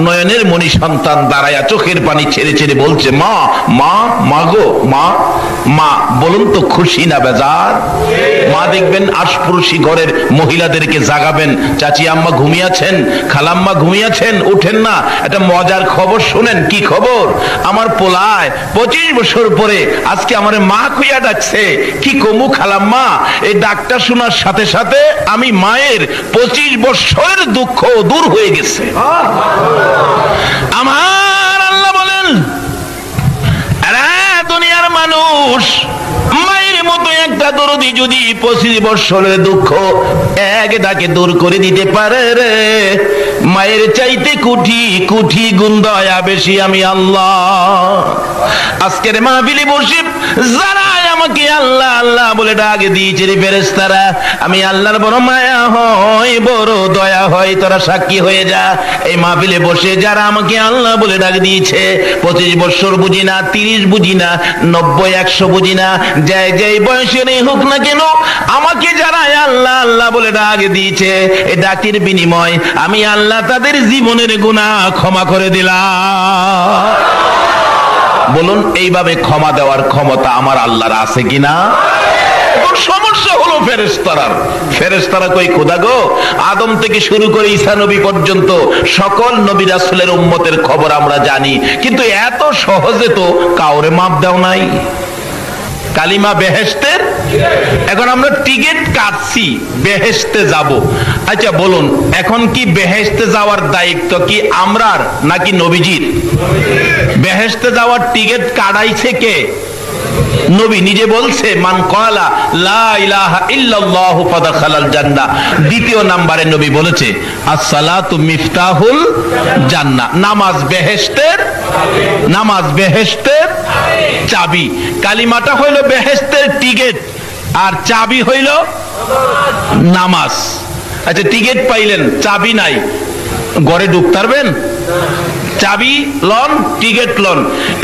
নয়নের মণি সন্তান দাঁড়ায়া চোখের পানি ছেড়ে ছেড়ে বলছে, মা মা মা গো মা। মা বলুন তো খুশি না বেজার? মা দেখবেন আশপুরুষী ঘরের মহিলাদেরকে জাগাবেন, চাচি আম্মা ঘুমিয়েছেন, খালাম্মা ঘুমিয়েছেন, উঠেন না, একটা মজার খবর শুনেন। কি খবর? আমার পোলায় 25 বছর পরে আজকে আমার মা কইয়া ডাকছে। কি কমু খালাম্মা? এই ডাকটা শোনার সাথে সাথে আমি মায়ের 25 বছরের দুঃখ দূর হয়ে গেছে। আমার আল্লাহ বলেন, দুনিয়ার মানুষ মায়ের মতো একটা দরদি যদি 25 বছরের দুঃখ এক ডাকে দূর করে দিতে পারে রে, মায়ের চাইতে কোটি কোটি গুণ দয়া বেশি আমি আল্লাহ। আজকের মাহফিলে বসে যারা আমাকে আল্লাহ আল্লাহ বলে ডাক দিয়েছে রে ফেরেশতারা, আমি আল্লাহর বড় মায়া হয়, বড় দয়া হয়, তোরা সাক্ষী হয়ে যা। এই মাহফিলে বসে যারা আমাকে আল্লাহ বলে ডাক দিয়েছে, 25 বছর বুঝি না, 30 বুঝি না, 90 100 বুঝি না, যে বয়সের হোক না কেন, আমাকে যারা আল্লাহ আল্লাহ বলে ডাক দিয়েছে, এই ডাকের বিনিময় আমি আল্লাহ তাদের জীবনের গুনাহ ক্ষমা করে দিলাম। বলুন, এইভাবে ক্ষমা দেওয়ার ক্ষমতা আমার আল্লাহর আছে কিনা? সমস্যা হলো ফেরেশতারা কই খোদা গো, আদম থেকে শুরু করে ঈসা নবী পর্যন্ত সকল নবী রাসূলের উম্মতের খবর আমরা জানি, কিন্তু এত সহজে তো কাউরে মাপ দাও নাই। কালিমা বেহেশতের, এখন আমরা টিকিট কাটছি বেহেশতে যাব। আচ্ছা বলুন, এখন কি বেহেশতে যাওয়ার দায়িত্ব কি আমরার নাকি নবীজির? বেহেশতে যাওয়ার টিকিট কাটাইছে কে? নবী নিজে বলছে, মান ক্বালা লা ইলাহা ইল্লাল্লাহু ফাদাখালাল জান্নাহ। দ্বিতীয় নম্বরে নবী বলেছে, আসসালাতু মিফতাহুল জান্নাহ, নামাজ বেহেশতের, নামাজ বেহেশতের চাবি। কালিমাটা হইল বেহেশতের টিকিট, আর চাবি হইল নামাজ। আচ্ছা টিকিট পাইলেন, চাবি নাই, ঘরে ঢুকতে পারবেন? চাবি লন, টিকিট লন।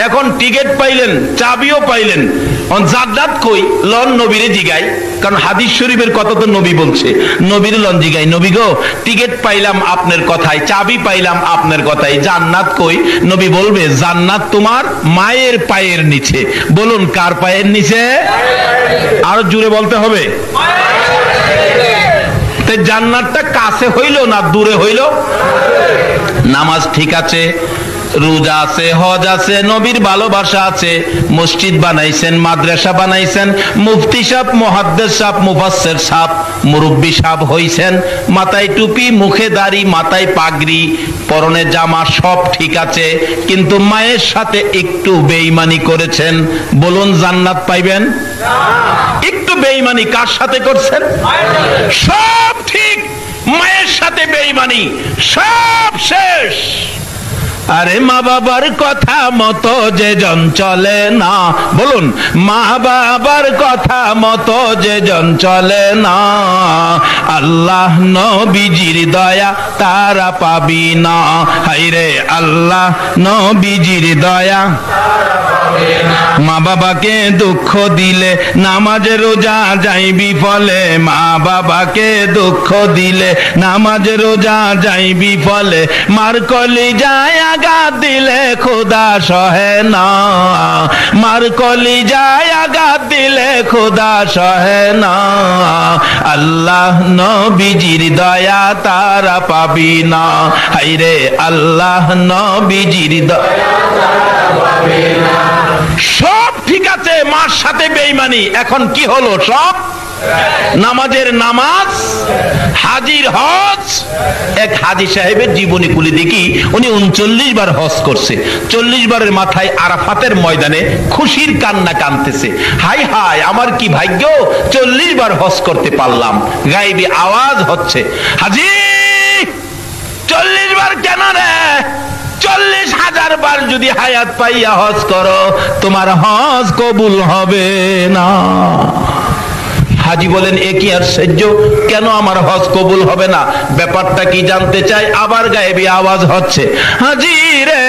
এখন টিকিট পাইলেন, চাবিও পাইলেন, জান্নাত কই লন? নবীরে জিগাই, কারণ হাদিস শরীফের কথা তো নবী বলছে। নবীর লন জিগাই, নবী গো টিকিট পাইলাম আপনার কথাই, চাবি পাইলাম আপনার কথাই, জান্নাত কই? নবী বলবে, জান্নাত তোমার মায়ের পায়ের নিচে। বলুন, কার পায়ের নিচে? আরো জোরে বলতে হবে। তাই জান্নাতটা কাছে হইল না দূরে হইল? নামাজ ঠিক আছে, রোজা আছে, হজ আছে, নবীর ভালোবাসা আছে, মসজিদ বানাইছেন, মাদ্রাসা বানাইছেন, মুফতি সাহেব, মুহাদ্দিস সাহেব, মুফাসসির সাহেব, মুরব্বি সাহেব হইছেন, মাথায় টুপি, মুখে দাড়ি, মাথায় পাগড়ি, পরনে জামা, সব ঠিক আছে, কিন্তু মায়ের সাথে একটু বেঈমানি করেছেন। বলুন, জান্নাত পাইবেন? একটু বেঈমানি কার সাথে করছেন? সব ঠিক, মায়ের সাথে বেঈমানি, সব শেষ। আরে মা বাবার কথা মতো যে জন চলে না, বলুন, মা বাবার কথা মতো যে জন চলে না, আল্লাহ নবীজির দয়া তারা পাবি না। হায়রে আল্লাহ নবীজির দয়া। মা বাবাকে দুঃখ দিলে নামাজ রোজা যাইবি ফলে, মা বাবাকে দুঃখ দিলে নামাজ রোজা যাইবি ফলে, মার কলিজায় আঘাত দিলে খোদা সহে না, মার কলিজায় আঘাত দিলে খোদা সহে না, আল্লাহ নবীজির দয়া তারা পাবি না। হায়রে আল্লাহ নবীজির দয়া তারা পাবি না। সব ঠিক আছে, মার সাথে বেঈমানি, এখন কি হলো? সব নামাজের নামাজ, হাজির হজ। এক হাজি সাহেবের জীবনী খুলে দেখি, উনি 39 বার হজ করছে। 40 বারের মাথায় আরাফাতের ময়দানে খুশির কান্না কাঁদতেছে, হাই হাই আমার কি ভাগ্য, 40 বার হজ করতে পারলাম। গায়েবী আওয়াজ হচ্ছে, হাজি 40 বার কেন রে? 40,000 বার যদি হায়াত পাইয়া হজ করো, তোমার হজ কবুল হবে না। হাজি বলেন, এ কি আশ্চর্য, কেন আমার হজ কবুল হবে না? ব্যাপারটা কি জানতে চাই। আবার গায়েবী আওয়াজ হচ্ছে, হাজি রে,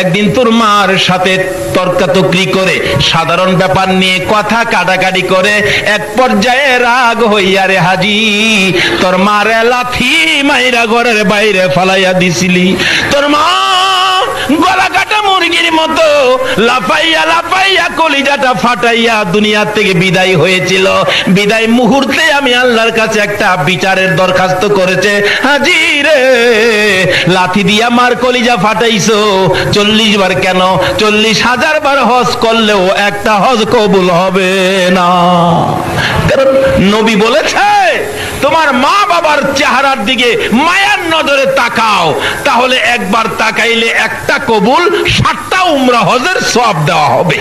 একদিন তোর মার সাথে তর্কাতর্কি করে, সাধারণ ব্যাপার নিয়ে কথা কাটাকাটি করে এক পর্যায়ে রাগ হইয়া রে হাজি তোর মারে লাথি মাইরা ঘরের বাইরে ফালাইয়া দিছিলি। তোর মা গলা কাটা মুরগির মতো লাফাইয়া লাফাইয়া কলিজাটা ফাটাইয়া দুনিয়া থেকে বিদায় হয়েছিল। বিদায় মুহূর্তে আমি আল্লাহর কাছে একটা বিচারের দরখাস্ত করেছে, হাজি রে, লাথি দিয়া মার কলিজা ফাটাইছো 40 বার কেন, 40,000 বার হজ করলেও একটা হজ কবুল হবে না। কারণ নবী বলেছে, তোমার মা বাবার চেহারার দিকে মায়ার নজরে তাকাও, তাহলে একবার তাকাইলে একটা কবুল 60টা উমরা হজের সওয়াব দেওয়া হবে।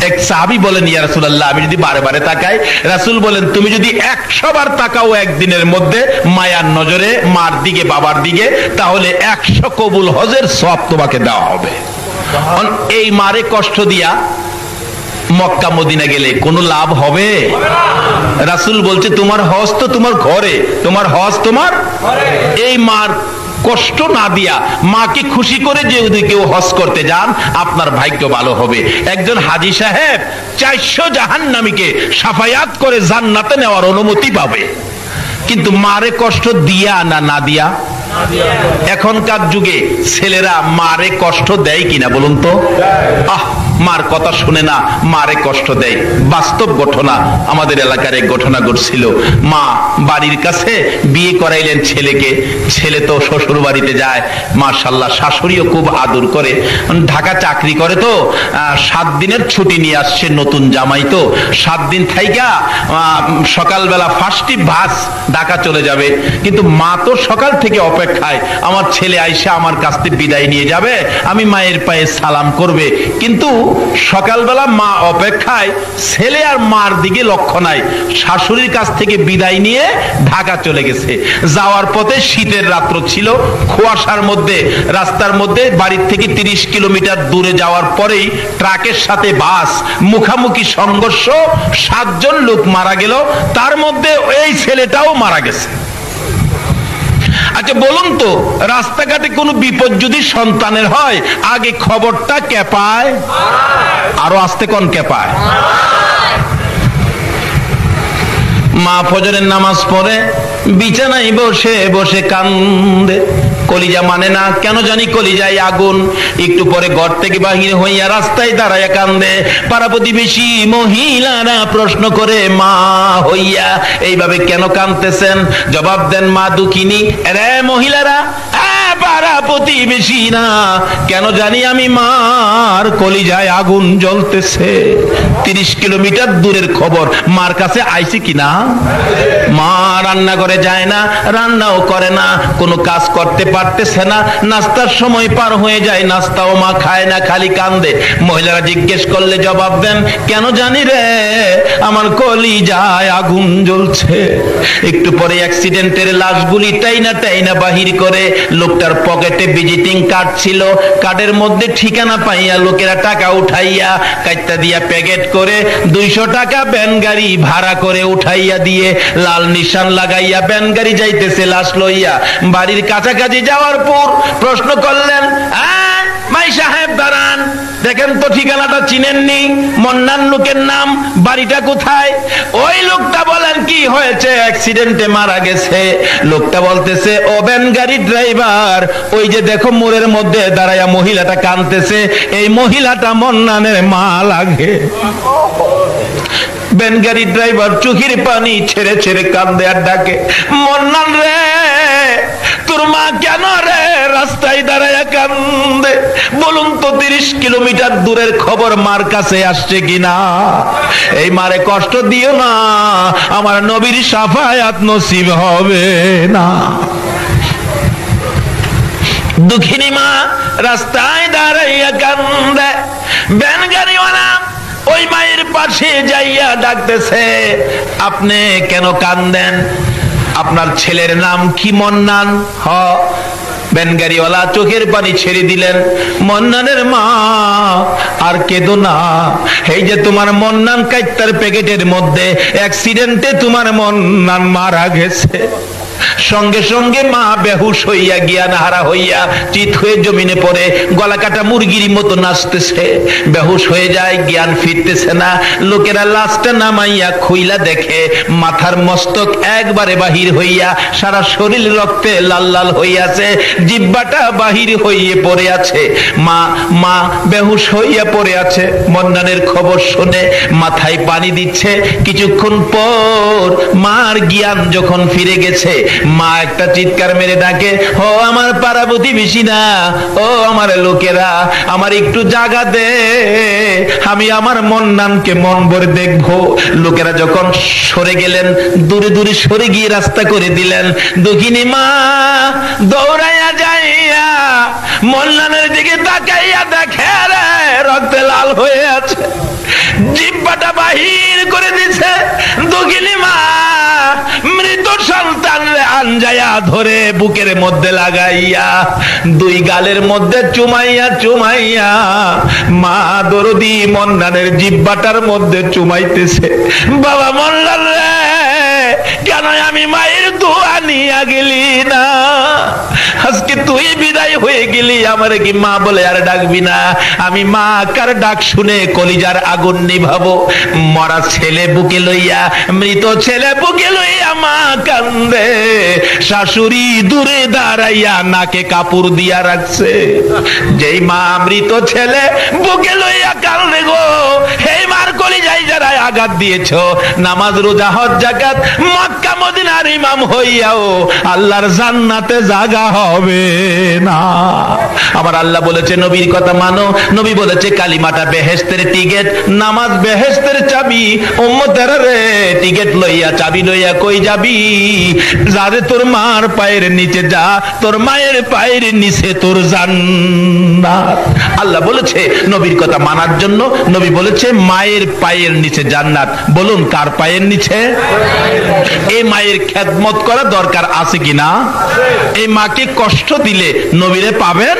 এক সাহাবী বলেন, ইয়া রাসূলুল্লাহ, আমি যদি বারে বারে তাকাই? রাসূল বলেন, তুমি যদি 100 বার তাকাও একদিনের মধ্যে মায়ার নজরে মার দিকে বাবার দিকে, তাহলে 100 কবুল হজের সওয়াব তোমাকে দেওয়া হবে। এই মারে কষ্ট দিয়া মক্কা মদিনা গেলে কোনো লাভ হবে? রাসূল বলছে, তোমার হজ তো তোমার ঘরে, তোমার হজ তোমার এই মার কষ্ট না দিয়া মাকে খুশি করে যদি কেউ হজ করতে যান, আপনার ভাগ্য ভালো হবে। একজন হাজী সাহেব 400 জাহান্নামীকে সাফায়াত করে জান্নাতে নেওয়ার অনুমতি পাবে। কিন্তু মারে কষ্ট দিয়া না দিয়া? এখনকার যুগে ছেলেরা মারে কষ্ট দেয় কিনা বলুন তো? মার কথা শুনে না, মারে কষ্ট দেয়। বাস্তব ঘটনা, আমাদের এলাকার এক ঘটনা ঘটছিল। মা বাড়ির কাছে বিয়ে করাইলেন ছেলেকে। ছেলে তো শ্বশুর বাড়িতে যায়, মাশাআল্লাহ, শাশুড়িও খুব আদর করে। ঢাকা চাকরি করে তো 7 দিনের ছুটি নিয়ে আসছে, নতুন জামাই তো। 7 দিন থাইকা সকালবেলা ফার্স্টই বাস ঢাকা চলে যাবে। কিন্তু মা তো সকাল থেকে অপেক্ষায়, আমার ছেলে আইসা আমার কাছ থেকে বিদায় নিয়ে যাবে, আমি মায়ের পায়ে সালাম করবে। কিন্তু সকালবেলা মা অপেক্ষায়, ছেলে আর মার দিকে লক্ষ্য নাই। শাশুড়ির কাছ থেকে বিদায় নিয়ে ঢাকা চলে গেছে। যাওয়ার পথে শীতের রাত্র ছিল, কুয়াশার মধ্যে রাস্তার মধ্যে বাড়ির থেকে 30 কিলোমিটার দূরে যাওয়ার পরেই ট্রাকের সাথে বাস মুখামুখি সংঘর্ষ, 7 জন লোক মারা গেল, তার মধ্যে এই ছেলেটাও মারা গেছে। আচ্ছা বলুন তো, রাস্তাঘাটে কোনো বিপদ যদি সন্তানের হয়, আগে খবরটা কে পায়? আরো আস্তে কোন কে পায়? মা ফজরের নামাজ পড়ে বিছানায় বসে বসে কান্দে। কলিজা মানে না, কেন জানি কলিজায় আগুন। একটু পরে ঘর থেকে বাহির হইয়া রাস্তায় দাঁড়াইয়া কান্দে। পাড়া প্রতিবেশী মহিলারা প্রশ্ন করে, মা হইয়া এইভাবে কেন কাঁদতেছেন? জবাব দেন, মা দুঃখিনী। এরে মহিলারা, পাড়া প্রতিবেশী না, কেন জানি আমি মার কলিজায় আগুন জ্বলতেছে। 30 কিলোমিটার দূরের খবর, মার কাছে আইছে কিনা? মা রান্না করে যায় না, রান্নাও করে না, কোনো কাজ করতে পারতেছে না। নাস্তার সময় পার হয়ে যায়, নাস্তাও মা খায় না, খালি কান্দে। মহিলারা জিজ্ঞেস করলে জবাব দেন, কেন জানি রে, আমার কলিজায় আগুন জ্বলছে। একটু পরে অ্যাক্সিডেন্টের লাশগুলি টাইনা টাইনা বাহির করে। লোকটার পকেটে ভিজিটিং কার্ড ছিল, কার্ডের মধ্যে ঠিকানা পাইয়া লোকেরা টাকা উঠাইয়া কাইটা দিয়া প্যাকেট করে 200 টাকা ভ্যান গাড়ি ভাড়া করে উঠাইয়া দিয়ে লাল নিশান লাগাইয়া ভ্যান গাড়ি যাইতেছে লাশ লইয়া। বাড়ির কাছাকাছি যাওয়ার পর প্রশ্ন করলেন, মাই সাহেব দাঁড়ান, দেখেন তো ঠিকানাটা চিনেননি? মন্নান লোকের নাম, বাড়িটা কোথায়? ওই লোকটা বলেন, কি হয়েছে? অ্যাক্সিডেন্টে মারা গেছে। লোকটা বলতেছে, ও ভ্যান গাড়ি ড্রাইভার, ওই যে দেখো মোড়ের মধ্যে দাঁড়াইয়া মহিলাটা কাঁদতেছে, এই মহিলাটা মন্নানের মা লাগে। ভ্যান গাড়ি ড্রাইভার চোখের পানি ছেড়ে ছেড়ে কান্দে আর ডাকে, মন্নান রে, তোর মা কেন রে রাস্তায় দাঁড়াইয়া কান্দে? বলুন তো, 30 কিলোমিটার দূরের খবর মার কাছে আসছে কিনা? এই মারে কষ্ট দিও না, আমার নবীর শাফায়াত নসিব হবে না। দুঃখিনী মা রাস্তায় দাঁড়াইয়া কান্দে। ভ্যান গাড়িওয়ালা ওই মায়ের পাশে যাইয়া ডাকতেছে, আপনি কেন কান্দেন? আপনার ছেলের নাম কি মন্নান? ভ্যানগাড়িওয়ালা চোখের পানি ছেড়ে দিলেন। মন্নানের মা, আর কেঁদো না, এই যে তোমার মন্নান কাইত্তার প্যাকেটের মধ্যে অ্যাক্সিডেন্টে তোমার মন্নান মারা গেছে। সঙ্গে সঙ্গে মা বেহুশ হইয়া জ্ঞান হারা হইয়া চিত হয়ে জমিনে পড়ে গলা কাটা মুরগির মতো নাচতেছে। বেহুশ হয়ে যায়, জ্ঞান ফিরতেছে না। লোকেরা লাশটা নামাইয়া খুইলা দেখে মাথার মস্তক একবারে বাহির হইয়া সারা শরীর রক্তে লাল লাল হইয়াছে, জিহ্বাটা বাহির হইয়ে পড়ে আছে। মা মা বেহুশ হইয়া পড়ে আছে। মন্নানের খবর শুনে মাথায় পানি দিচ্ছে। কিছুক্ষণ পর মার জ্ঞান যখন ফিরে গেছে, মা একটা চিৎকার মেরে ডাকে, ও আমার পাড়া প্রতিবেশী না, ও আমার লোকেরা, আমার একটু জায়গা দে, আমি আমার মন্নানকে মন ভরে দেখবো। লোকেরা যখন সরে গেলেন, দূরে দূরে সরে গিয়ে রাস্তা করে দিলেন। দক্ষিণী মা দৌড়াইয়া যাইয়া মন্নানের দিকে তাকাইয়া দেখে রে রক্তে লাল হয়ে আছে, জিহ্বাটা বাহির করে দিছে। দক্ষিণী মা মৃত সন্তান আঞ্জায়া ধরে বুকের মধ্যে লাগাইয়া দুই গালের মধ্যে চুমাইয়া চুমাইয়া মা দরদি মন্নানের জিহ্বাটার মধ্যে চুমাইতেছে। বাবা মন্নান রে, কেন আমি মায়ের দোয়া নিয়া গেলি না? আজকে তুই বিদায় হয়ে গেলি, আমারে কি মা বলে আর ডাকবি না? আমি মা কার ডাক শুনে কলিজার আগুন নিভাবো। মরা ছেলে বুকে লইয়া, মৃত ছেলে বুকে লইয়া মা কান্দে। শাশুড়ি দূরে দাঁড়াইয়া নাকে কাপড় দিয়া রাখছে। যেই মা মৃত ছেলে বুকে লইয়া কান্দে গো, এই মার কলিজায় যারা আঘাত দিয়েছ, নামাজ রোজা হজ যাকাত মক্কা মদিনার ইমাম হইয়াও আল্লাহর জান্নাতে জায়গা হবে না। আমার আল্লাহ বলেছে নবীর কথা মানো। নবী বলেছে কালিমাটা বেহেশতের টিকেট, নামাজ বেহেশতের চাবি। উম্মতের রে, টিকেট লইয়া চাবি লইয়া কই যাবি? যারে তোর মার পায়ের নিচে যা, তোর মায়ের পায়ের নিচে তোর জান্নাত। আল্লাহ বলেছে নবীর কথা মানার জন্য। নবী বলেছে মায়ের পায়ের নিচে জান্নাত। বলুন কার পায়ের নিচে? এই মায়ের খেদমত করা দরকার আছে কিনা? এই মাকে কষ্ট দিলে নবীরে পাবেন?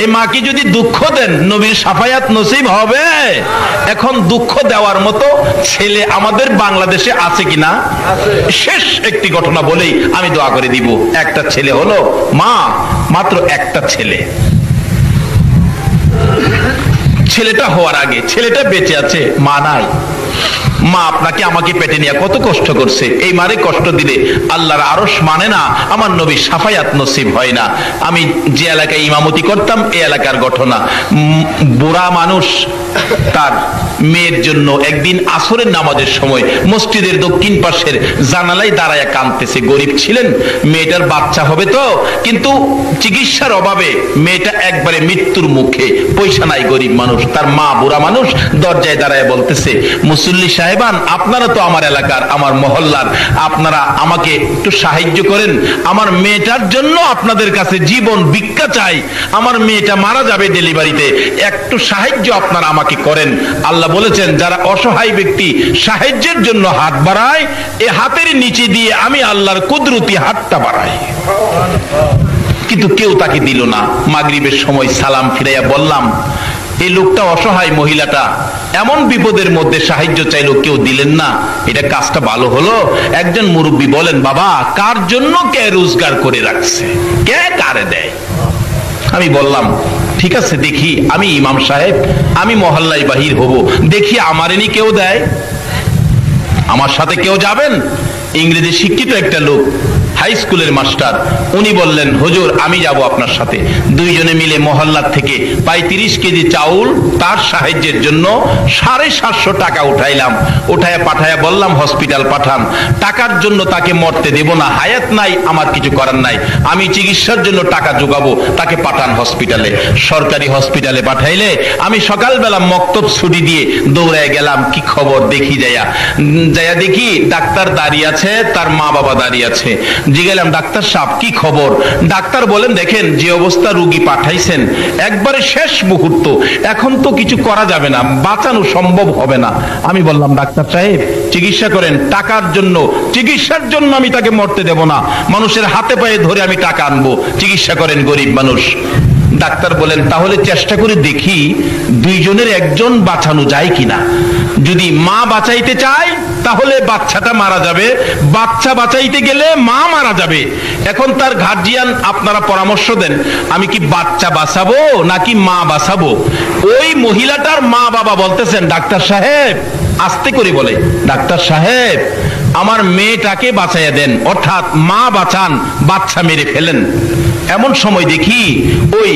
এই মাকে যদি দুঃখ দেন নবীর শাফায়াত নসিব হবে? এখন দুঃখ দেওয়ার মতো ছেলে আমাদের বাংলাদেশে আছে কিনা? শেষ একটি ঘটনা বলেই আমি দোয়া করে দিব। একটা ছেলে হলো মা, মাত্র একটা ছেলে। ছেলেটা হওয়ার আগে ছেলেটা বেঁচে আছে, মা নাই। মা আপনাকে আমাকে পেটে নিয়ে কত কষ্ট করছে। এই মারে কষ্ট দিলে আল্লাহর আরশ মানে না, আমার নবী শাফায়াত নসিব হয় না। আমি যে এলাকায় ইমামতি করতাম, এই এলাকার ঘটনা। বুড়া মানুষ তার মেয়ের জন্য একদিন আসরের নামাজের সময় মসজিদের দক্ষিণ পাশের জানালায় দাঁড়ায় কাঁদতেছে। গরিব ছিলেন, মেয়েটার বাচ্চা হবে তো, কিন্তু চিকিৎসার অভাবে মেয়েটা একবারে মৃত্যুর মুখে, পয়সা নাই, গরিব মানুষ। তার মা বুড়া মানুষ দরজায় দাঁড়ায় বলতেছে, মুসল্লি সাহেবান, আপনারা তো আমার এলাকার, আমার মহল্লার, আপনারা আমাকে একটু সাহায্য করেন। আমার মেয়েটার জন্য আপনাদের কাছে জীবন ভিক্ষা চাই। আমার মেয়েটা মারা যাবে ডেলিভারিতে, একটু সাহায্য আপনারা আমাকে করেন। আল্লাহ বলেছেন যারা অসহায় ব্যক্তি সাহায্যের জন্য হাত বাড়ায়, এই হাতের নিচে দিয়ে আমি আল্লাহর কুদরতি হাতটা বাড়াই। কিন্তু কেউ তাকে দিল না। মাগরিবের সময় সালাম ফিরাইয়া বললাম, এই লোকটা অসহায়, মহিলাটা এমন বিপদের মধ্যে সাহায্য চাইলো, কেউ দিলেন না, এটা কাজটা ভালো হলো? একজন মুরব্বী বলেন, বাবা কার জন্য কে রোজগার করে রাখছে, কে কারে দেয়? আমি বললাম ঠিক আছে, দেখি আমি ইমাম সাহেব, আমি মহল্লায় বাহির হব, দেখি আমারেনি কেউ দেয়, আমার সাথে কেউ যাবেন? ইংরেজি শিক্ষিত একটা লোক, হাই স্কুলের মাস্টার, উনি বললেন হুজুর আমি যাব আপনার সাথে। দুইজনে মিলে মহল্লার থেকে 35 কেজি চাউল তার সাহায্যের জন্য 750 টাকা উঠাইলাম। উঠায়া পাঠায়া বললাম হসপিটাল পাঠান। টাকার জন্য তাকে মরতে দেব না, হায়াত নাই, আমার কিছু করার নাই, আমি চিকিৎসার জন্য টাকা জোগাবো, তাকে পাঠান হসপিটালে। সরকারি হসপিটালে পাঠাইলে আমি সকালবেলা মক্তব ছুটি দিয়ে দৌড়ায় গেলাম, কি খবর দেখি। যায়া দেখি ডাক্তার দাঁড়িয়ে আছে, তার মা বাবা দাঁড়িয়ে আছে। জিজ্ঞাসলাম, ডাক্তার সাহেব কি খবর? ডাক্তার বলেন, দেখেন যে অবস্থা রোগী পাঠাইছেন, একবারে শেষ মুহূর্ত, এখন তো কিছু করা যাবে না, বাঁচানো সম্ভব হবে না। আমি বললাম, ডাক্তার সাহেব চিকিৎসা করেন, টাকার জন্য, চিকিৎসার জন্য আমি তাকে মরতে দেব না, মানুষের হাতে পায়ে ধরে আমি টাকা আনবো, চিকিৎসা করেন, গরিব মানুষ। ডাক্তার বলেন, তাহলে চেষ্টা করে দেখি দুইজনের একজন বাঁচানো যায় কিনা। যদি মা বাঁচাইতে চায় তাহলে বাচ্চাটা মারা যাবে, বাচ্চা বাঁচাইতে গেলে মা মারা যাবে। এখন তার গার্জিয়ান আপনারা পরামর্শ দেন, আমি কি বাচ্চা বাঁচাবো নাকি মা বাঁচাবো? ওই মহিলাটার মা বাবা বলতেছেন, ডাক্তার সাহেব, আস্তে করে বলে, ডাক্তার সাহেব আমার মেয়েটাকে বাঁচাইয়া দেন, অর্থাৎ মা বাঁচান, বাচ্চা মেরে ফেলেন। এমন সময় দেখি ওই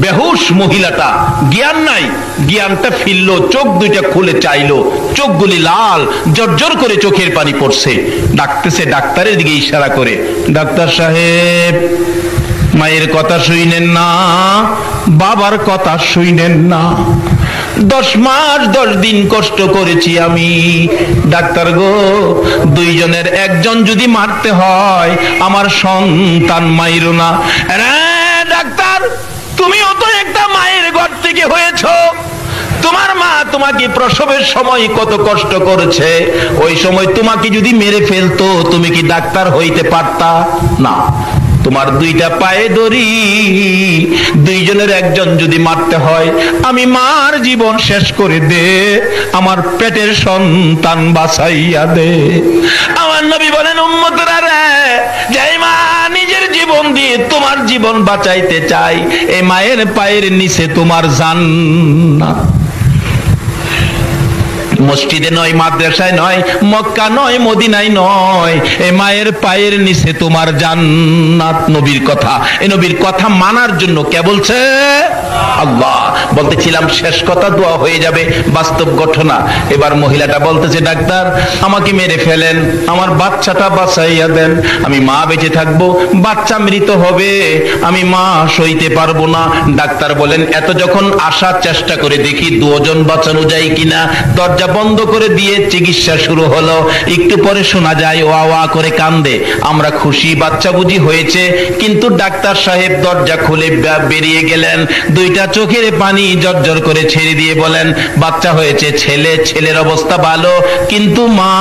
বেহুশ মহিলাটা, জ্ঞান নাই, জ্ঞানটা ফিরলো, চোখ দুইটা খুলে চাইলো, চোখগুলি লাল, জর্জর করে চোখের পানি পড়ছে। ডাকতেছে, ডাক্তারের দিকে ইশারা করে, ডাক্তার সাহেব মায়ের কথা শুইনেন না, বাবার কথা শুইনেন না, 10 মাস 10 দিন কষ্ট করেছি আমি, ডাক্তার গো, দুইজনের একজন যদি মারতে হয় আমার সন্তান মাইরো না। ডাক্তার, তুমিও তো একটা মায়ের ঘর থেকে হয়েছো, তোমার মা তোমাকে প্রসবের সময় কত কষ্ট করেছে, ওই সময় তোমাকে যদি মেরে ফেলতো তুমি কি ডাক্তার হইতে পারতা? না, তোমার দুইটা পায়ে ধরি, দুইজনের একজন যদি মারতে হয় আমি মার জীবন শেষ করে দে, আমার পেটের সন্তান বাঁচাইয়া দে। আমার নবী বলেন, উম্মতরা রে, যেই মা নিজের জীবন দিয়ে তোমার জীবন বাঁচাইতে চাই, এই মায়ের পায়ের নিচে তোমার জান্নাত। মসজিদে নয়, মাদ্রাসায় নয়, মক্কা নয়, মদিনায় নয়, এই মায়ের পায়ের নিচে তোমার জান্নাত। নবীর কথা, এই নবীর কথা মানার জন্য কে বলছে? আল্লাহ। বলতেছিলাম শেষ কথা, দোয়া হয়ে যাবে, বাস্তব ঘটনা। এবার মহিলাটা বলতেছে, ডাক্তার আমাকে মেরে ফেলেন, আমার বাচ্চাটা বাঁচাইয়া দেন, আমি মা বেঁচে থাকবো, বাচ্চা মৃত হবে, আমি মা সইতে পারবো না। ডাক্তার বলেন, এত যখন আসার চেষ্টা করে দেখি দুজন বাঁচানো যায় কিনা। দরজা বন্ধ করে দিয়ে চিকিৎসা শুরু হলো। একটু পরে শোনা যায় ওয়া ওয়া করে কান্দে। আমরা খুশি, বাচ্চা বুঝি হয়েছে, কিন্তু ডাক্তার সাহেব দরজা খুলে বেরিয়ে গেলেন, দুইটা চোখের পানি জর্জর করে ছেড়ে দিয়ে বলেন, বাচ্চা হয়েছে ছেলে, ছেলের অবস্থা ভালো, কিন্তু মা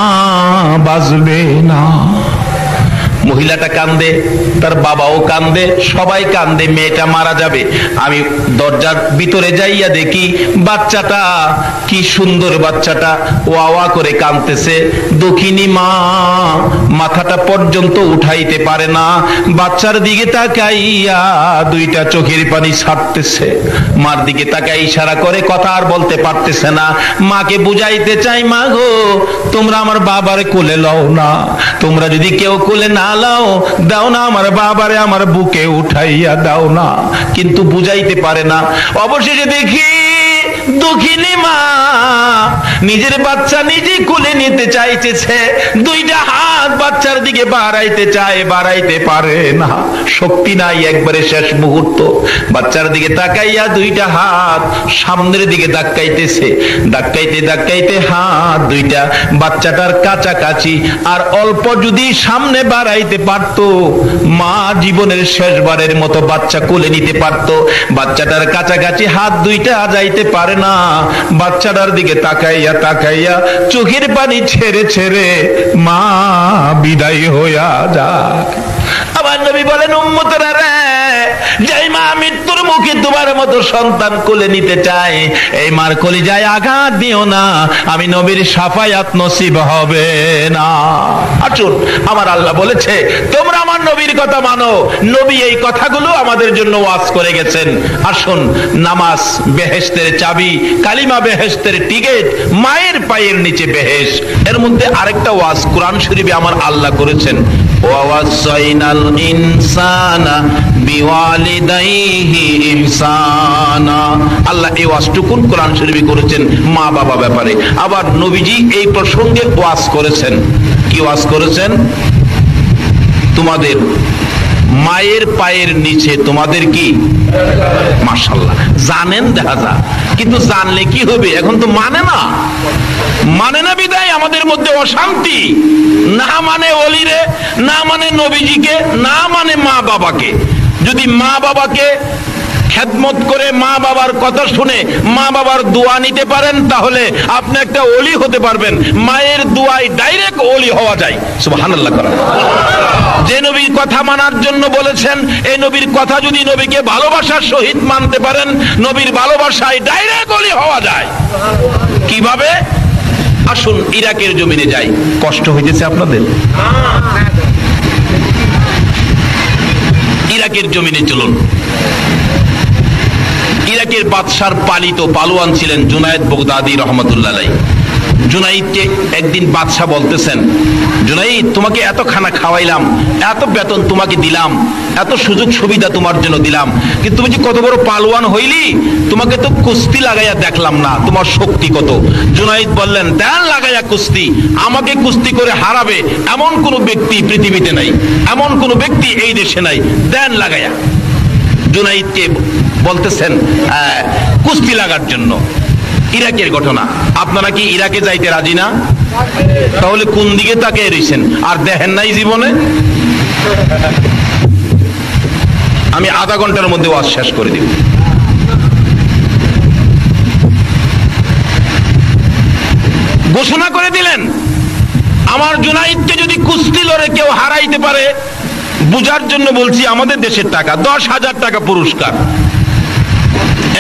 বাঁচবে না। মহিলাটা কান্দে, তার বাবাও কান্দে, সবাই কান্দে, মেয়েটা মারা যাবে। আমি দরজার ভিতরে যাইয়া দেখি বাচ্চাটা, কি সুন্দর বাচ্চাটা, ওয়া ওয়া করে কাঁদতেছে। দুঃখিনী মা মাথাটা পর্যন্ত উঠাইতে পারে না, বাচ্চার দিকে তাকাইয়া দুইটা চোখের পানি ছাড়তেছে। মার দিকে তাকাই ইশারা করে, কথা আর বলতে পারতেছে না। মাকে বুঝাইতে চাই, মা গো তোমরা আমার বাবারে কোলে লও না, তোমরা যদি কেউ কোলে না লাও, দাও না আমার বাবারে আমার বুকে উঠাইয়া দাও না, কিন্তু বুঝাইতে পারে না। অবশেষে দেখি দুঃখিনী মা নিজের বাচ্চা নিজে কোলে নিতে চাইতেছে, দুইটা হাত বাচ্চার দিকে বাড়াইতে চায়, বাড়াইতে পারে না, শক্তি নাই, একবারে শেষ মুহূর্ত। বাচ্চার দিকে তাকাইয়া দুইটা হাত সামনের দিকে ধাক্কাইতেছে, ধাক্কাইতে ধাক্কাইতে হাত দুইটা বাচ্চাটার কাছাকাছি, আর অল্প যদি সামনে বাড়াইতে পারতো, মা জীবনের শেষবারের মতো বাচ্চা কোলে নিতে পারতো। বাচ্চাটার কাছাকাছি হাত দুইটা যাইতে পারে না, বাচ্চাটার দিকে তাকাইয়া তাকাইয়া চোখের পানি ছেড়ে ছেড়ে মা বিদায় হইয়া যাক। আমার নবী বলেন, উম্মতেরা রে, যেই মা মৃত্যুর মুখে তোমার মতো সন্তান কোলে নিতে চায়, এই মার কলিজায় আঘাত দিও না, আমি নবীর শাফায়াত নসিব হবে না। আসুন, আমার আল্লাহ বলেছে তোমরা আমার নবীর কথা মানো। নবী এই কথাগুলো আমাদের জন্য ওয়াজ করে গেছেন। আসুন, নামাজ বেহেশতের চাবি, কালিমা বেহেশতের টিকেট, মায়ের পায়ের নিচে বেহেশ। এর মধ্যে আরেকটা ওয়াজ কোরআন শরীফে আমার আল্লাহ করেছেন, ওয়াসাইনাল ইনসানা বিওয়ালিদাইহি ইহসানা। আল্লাহ এই ওয়াজটুকুন কোরআন শরীফে করেছেন মা বাবা ব্যাপারে। আবার নবীজি এই প্রসঙ্গে ওয়াজ করেছেন। কি ওয়াজ করেছেন? তোমাদের মায়ের পায়ের নিচে তোমাদের কি? মাশাআল্লাহ, জানেন দেখা যা, কিন্তু জানলে কি হবে? এখন তো মানে না বিদায় আমাদের মধ্যে অশান্তি। না মানে ওলিরে, না মানে নবীজিকে, না মানে মা বাবাকে। যদি মা বাবাকে খেদমত করে মা বাবার কথা শুনে মা বাবার দোয়া নিতে পারেন, তাহলে আপনি একটা ওলি হতে পারবেন। মায়ের দোয়ায় ডাইরেক্ট ওলি হওয়া যায়। সুবহানাল্লাহ করেন। যে নবীর কথা মানার জন্য বলেছেন, এই নবীর কথা যদি নবীকে ভালোবাসার সহিত মানতে পারেন, নবীর ভালোবাসায় ডাইরেক্ট ওলি হওয়া যায়। কিভাবে? আসুন ইরাকের জমিনে যাই। কষ্ট হইতেছে আপনাদের? ইরাকের জমিনে চলুন। ইরাকের বাদশার পালিত পালোয়ান ছিলেন জুনায়েদ বগদাদি রহমতুল্লাহ আলাইহি। জুনাইদকে একদিন বাদশা বলতেছেন, জুনাইদ, তোমাকে এত খানা খাওয়াইলাম, এত বেতন তোমাকে দিলাম, এত সুযোগ সুবিধা তোমার জন্য দিলাম, কিন্তু তুমি যে কত বড় পালোয়ান হইলি, তোমাকে তো কুস্তি লাগাইয়া দেখলাম না, তোমার শক্তি কত। জুনাইদ বললেন, দেন লাগাইয়া কুস্তি, আমাকে কুস্তি করে হারাবে এমন কোন ব্যক্তি পৃথিবীতে নাই, এমন কোন ব্যক্তি এই দেশে নাই, দেন লাগাইয়া। জুনাইদকে বলতেছেন কুস্তি লাগার জন্য। ইরাকের ঘটনা, আপনারা কি ইরাকে যাইতে রাজি না? তাহলে কোন দিকে তাকিয়ে রইছেন? আর দেখেন নাই জীবনে? আমি আধা ঘন্টার মধ্যে ওয়াজ শেষ করে দিব। ঘোষণা করে দিলেন, আমার জুনাইদকে যদি কুস্তি লড়ে কেউ হারাইতে পারে, বুঝার জন্য বলছি, আমাদের দেশের টাকা 10,000 টাকা পুরস্কার।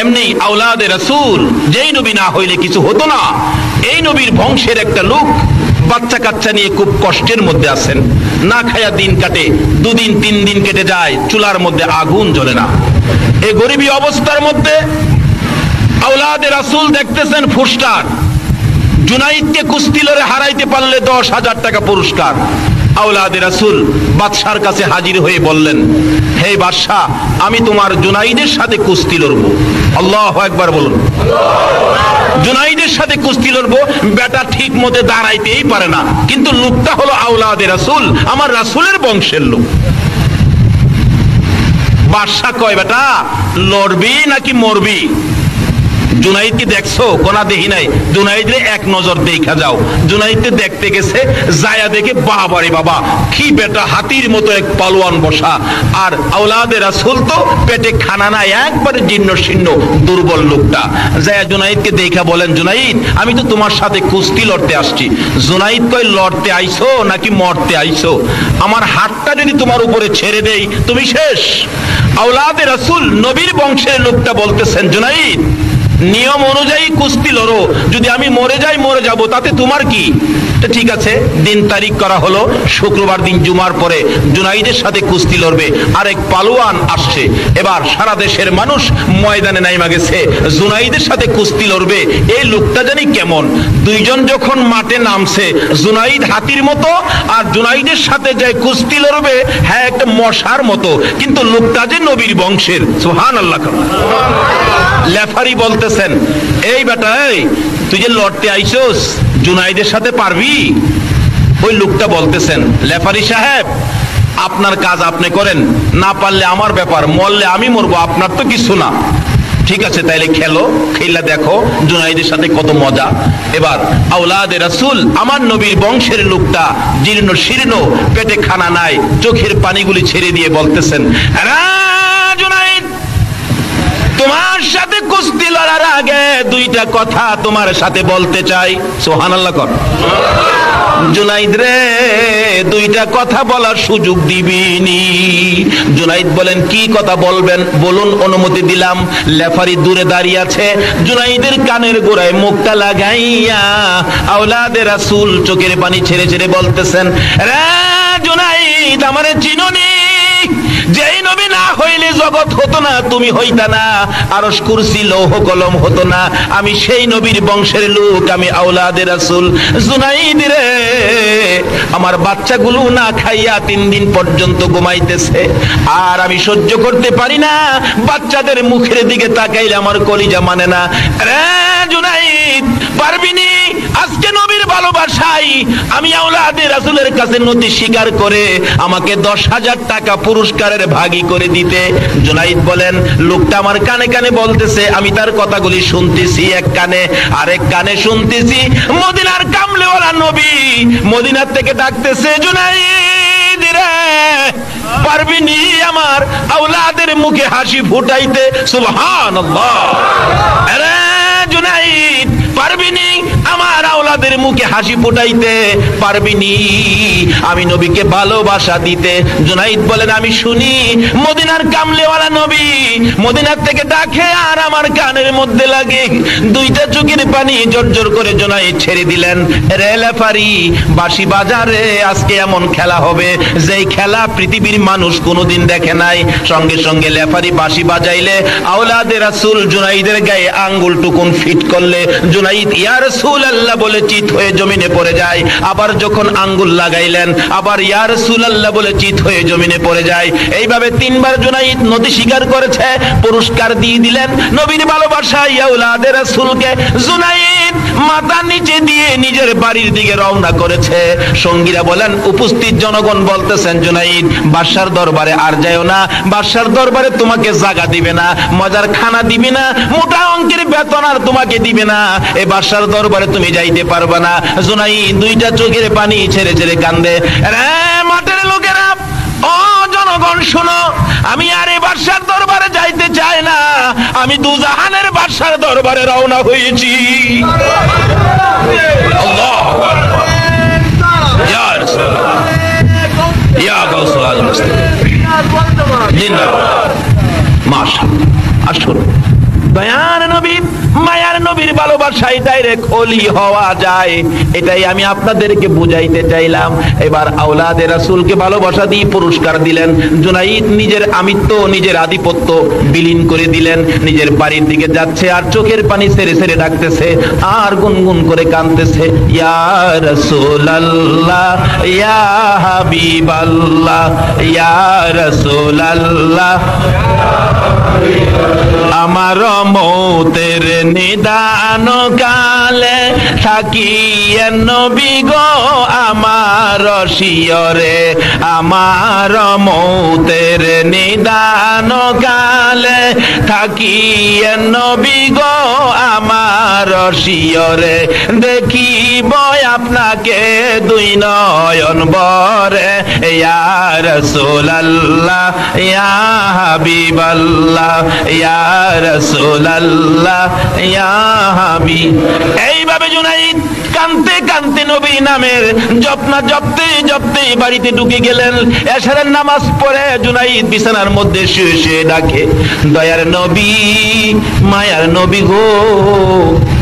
এমনি আওলাদে রাসূল, যেই নবী না হইলে কিছু হতো না, এই নবীর বংশের একটা লোক বাচ্চা কাচ্চা নিয়ে খুব কষ্টের মধ্যে আছেন, না খায়া দিন কাটে, 2 দিন 3 দিন কেটে যায়, চুলার মধ্যে আগুন জ্বলে না। এই গরিবী অবস্থার মধ্যে আওলাদে রাসূল দেখতেছেন ফুস্টার, জুনাইদকে কুস্তি লড়ে হারাইতে পারলে 10,000 টাকা পুরস্কার। আওলাদে রাসূল বাদশার কাছে হাজির হয়ে বললেন, হে বাদশা, আমি তোমার জুনাইদের সাথে কুস্তি লড়ব। আল্লাহু আকবার বলুন। জুনাইদের সাথে কুস্তি লড়ব। বেটা ঠিক মতে দাঁড়াইতেই পারে না, কিন্তু লোকটা হলো আওলাদে রাসূল, আমার রাসূলের বংশের লোক। বাদশা কয়, বেটা লড়বি নাকি মরবি? জুনাইদকে দেখছো? কোনা দেখি নাই। জুনাইদরে এক নজর দেখা যাও। জুনাইদকে দেখতে গেছে, যায়া দেখে বাবারে বাবা, কি বেটা হাতির মতো এক পালোয়ান বসা, আর আওলাদে রাসূল তো পেটে খানা না, একবারে জীর্ণ শীর্ণ দুর্বল লোকটা। যায়া জুনাইদকে দেখা বলেন, জুনাইদ, আমি তো তোমার সাথে কুস্তি লড়তে আসছি। জুনাইদ কয়, লড়তে আইছো নাকি মরতে আইছো? আমার হাতটা যদি তোমার উপরে ছেড়ে দেই, তুমি শেষ। আওলাদে রাসূল নবীর বংশের লোকটা বলতেছেন, জুনাইদ, নিয়ম অনুযায়ী কুস্তি লড়ো, যদি আমি মরে যাই মরে যাব, তাতে তোমার কি? ঠিক আছে, দিন তারিখ করা হলো, শুক্রবার দিন জুমার পরে জুনাইদের সাথে কুস্তি লড়বে। আরেক পালোয়ান আসছে। এবার সারা দেশের মানুষ ময়দানে নাইমা গেছে, জুনাইদের সাথে কুস্তি লড়বে। এই লোকটা জানি কেমন। দুইজন যখন মাঠে নামছে, জুনাইদ হাতির মতো, আর জুনাইদের সাথে যে কুস্তি লড়বে, হ্যাঁ একটা মশার মতো, কিন্তু লোকটা যে নবীর বংশের। সুবহানাল্লাহ। লেফারি বলতেছেন, এই বেটা, এই তুই যে লড়তে আইছস, জুনাইদের সাথে পারবি? ওই লোকটা বলতেছেন, লেফারি সাহেব, আপনার কাজ আপনি করেন, না পারলে আমার ব্যাপার, মরলে আমি মরবো, আপনার তো কিছু না। ঠিক আছে, তাইলে খেলো, খেলা দেখো জুনাইদের সাথে কত মজা। এবার আওলাদে রাসূল, আমার নবীর বংশের লোকটা জীর্ণ শীর্ণ, পেটে খানা নাই, চোখের পানিগুলি ছেড়ে দিয়ে বলতেছেন, জুনাইদ, তোমার সাথে কুস্তি লড়ার আগে 2টা কথা তোমার সাথে বলতে চাই। সুবহানাল্লাহ কর। জুনাইদ রে, 2টা কথা বলার সুযোগ দিবিনি। জুনাইদ বলেন, কি কথা বলবেন বলুন, অনুমতি দিলাম। লেফারি দূরে দাঁড়িয়ে আছে, জুনাইদের কানের গোড়ায় মুখটা লাগাইয়া আওলাদে রাসূল চোখের পানি ছেড়ে ছেড়ে বলতেছেন, রে জুনাইদ, আমারে চিনোনি? যেই নবী না হইলে জগৎ হতো না, তুমি হইতা না, আরশ কুরসি লৌহ কলম হতো না। আমি সেই নবীর বংশের লোক, আমি আওলাদে রাসূল। জুনাইদ রে, আমার বাচ্চাগুলো না খাইয়া 3 দিন পর্যন্ত ঘুমাইতেছে, আর আমি সহ্য করতে পারি না, বাচ্চাদের মুখের দিকে তাকাইলে আমার কলিজা মানে না। রে জুনাইদ, পারবিনি আজকে নবীর ভালোবাসাই আমি আওলাদে রাসূলের কাছে নতি স্বীকার করে আমাকে 10,000 টাকা পুরস্কারের ভাগী করে দিতে। জুনাইদ বলেন, লোকটা আমার কানে কানে বলতেছে, আমি তার কথাগুলি শুনতেছি এক কানে, আরেক কানে শুনতেছি মদিনার কামলেওয়ালা নবী মদিনার থেকে ডাকতেছে, জুনাইদ রে, পারবিনি আমার আওলাদের মুখে হাসি ফুটাইতে? সুবহানাল্লাহ। আরে জুনাইদ, পারবিনি আমার আওলাদের মুখে হাসি ফুটাইতে? পারবিনি আমি নবীকে ভালোবাসা দিতে? জুনাইদ বলেন, আমি শুনি মদিনার কামলেওয়ালা নবী মদিনার থেকে ডাকে আর আমার কানের মধ্যে লাগে। দুইটা চোখের পানি জর্জর করে জুনাইদ ছেড়ে দিলেন। রে লেফারি, বাঁশি বাজারে আজকে এমন খেলা হবে যেই খেলা পৃথিবীর মানুষ কোনোদিন দেখে নাই। সঙ্গে সঙ্গে লেফারি বাঁশি বাজাইলে আওলাদে রাসূল জুনাইদের গায়ে আঙ্গুল টুকুন ফিট করলে জুনাইদ ইয়া রাসূলুল্লাহ বলে চিত হয়ে জমিনে পড়ে যায়। আবার যখন আঙ্গুল লাগাইলেন আবার ইয়া রাসূলুল্লাহ বলে চিত হয়ে জমিনে পড়ে যায়। এইভাবে 3 বার জুনাইদ নতি স্বীকার করেছে, পুরস্কার দিয়ে দিলেন নবীর ভালোবাসায় আওলাদে রাসূলকে। জুনাইদ মাথা নিচে দিয়ে নিজের বাড়ির দিকে রওনা করেছে। সঙ্গীরা বলেন, উপস্থিত জনগণ বলতেছেন, জুনাইদ বাদশার দরবারে আর যায়ও না, বাদশার দরবারে তোমাকে জায়গা দিবে না, মজার খানা দিবে না, মোটা অঙ্কের বেতন আর তোমাকে দিবে না, এই বাদশার দরবারে তুমি যাইতে পারবে না। জুনাইদ দুইটা চোখের পানি ছেড়ে ছেড়ে কান্দে। রে মাঠের লোকেরা, ও জনগণ শোনো, আমি আর এই বাদশার দরবারে যাইতে চাই না, আমি দুজাহানের বাদশার দরবারে রওনা হয়েছি। আল্লাহু আকবার। ইয়া রাসূলুল্লাহ, ইয়া গাউসুল আজম, জিন্দাবাদ। মাশাআল্লাহ। আসুন, দয়ার নবী মায়ার নবীর ভালোবাসায় ডাইরেক্ট ওলি হওয়া যায়, এটাই আমি আপনাদেরকে বুঝাইতে চাইলাম। এবার আওলাদে রাসূলকে ভালোবাসা দিয়ে পুরস্কার দিলেন। জুনাইদ নিজের আমিত্ব, নিজের আধিপত্য বিলীন করে দিলেন। নিজের বাড়ির দিকে যাচ্ছে আর চোখের পানি ছেড়ে ছেড়ে ডাকতেছে আর গুনগুন করে কাঁদতেছে, ইয়া রাসূলুল্লাহ, ইয়া হাবিবাল্লাহ, ইয়া রাসূলুল্লাহ, আমার মৌতের নিদান কালে থাকিয়ে নবী গো আমার শিয়রে, আমার মৌতের নিদান কালে থাকিয়ে নবী গো আমার শিয়রে, দেখিব আপনাকে দুই নয়ন বরে, ইয়া রাসূলুল্লাহ, ইয়া হাবিবাল্লাহ, ইয়া রাসূলুল্লাহ, ইয়া হাবিব। এইভাবে জুনাইদ কানতে কানতে নবী নামের জপনা জপতে জপতে বাড়িতে ঢুকে গেলেন। এশারের নামাজ পড়ে জুনাইদ বিছানার মধ্যে শুয়ে শুয়ে ডাকে, দয়ার নবী, মায়ার নবী গো,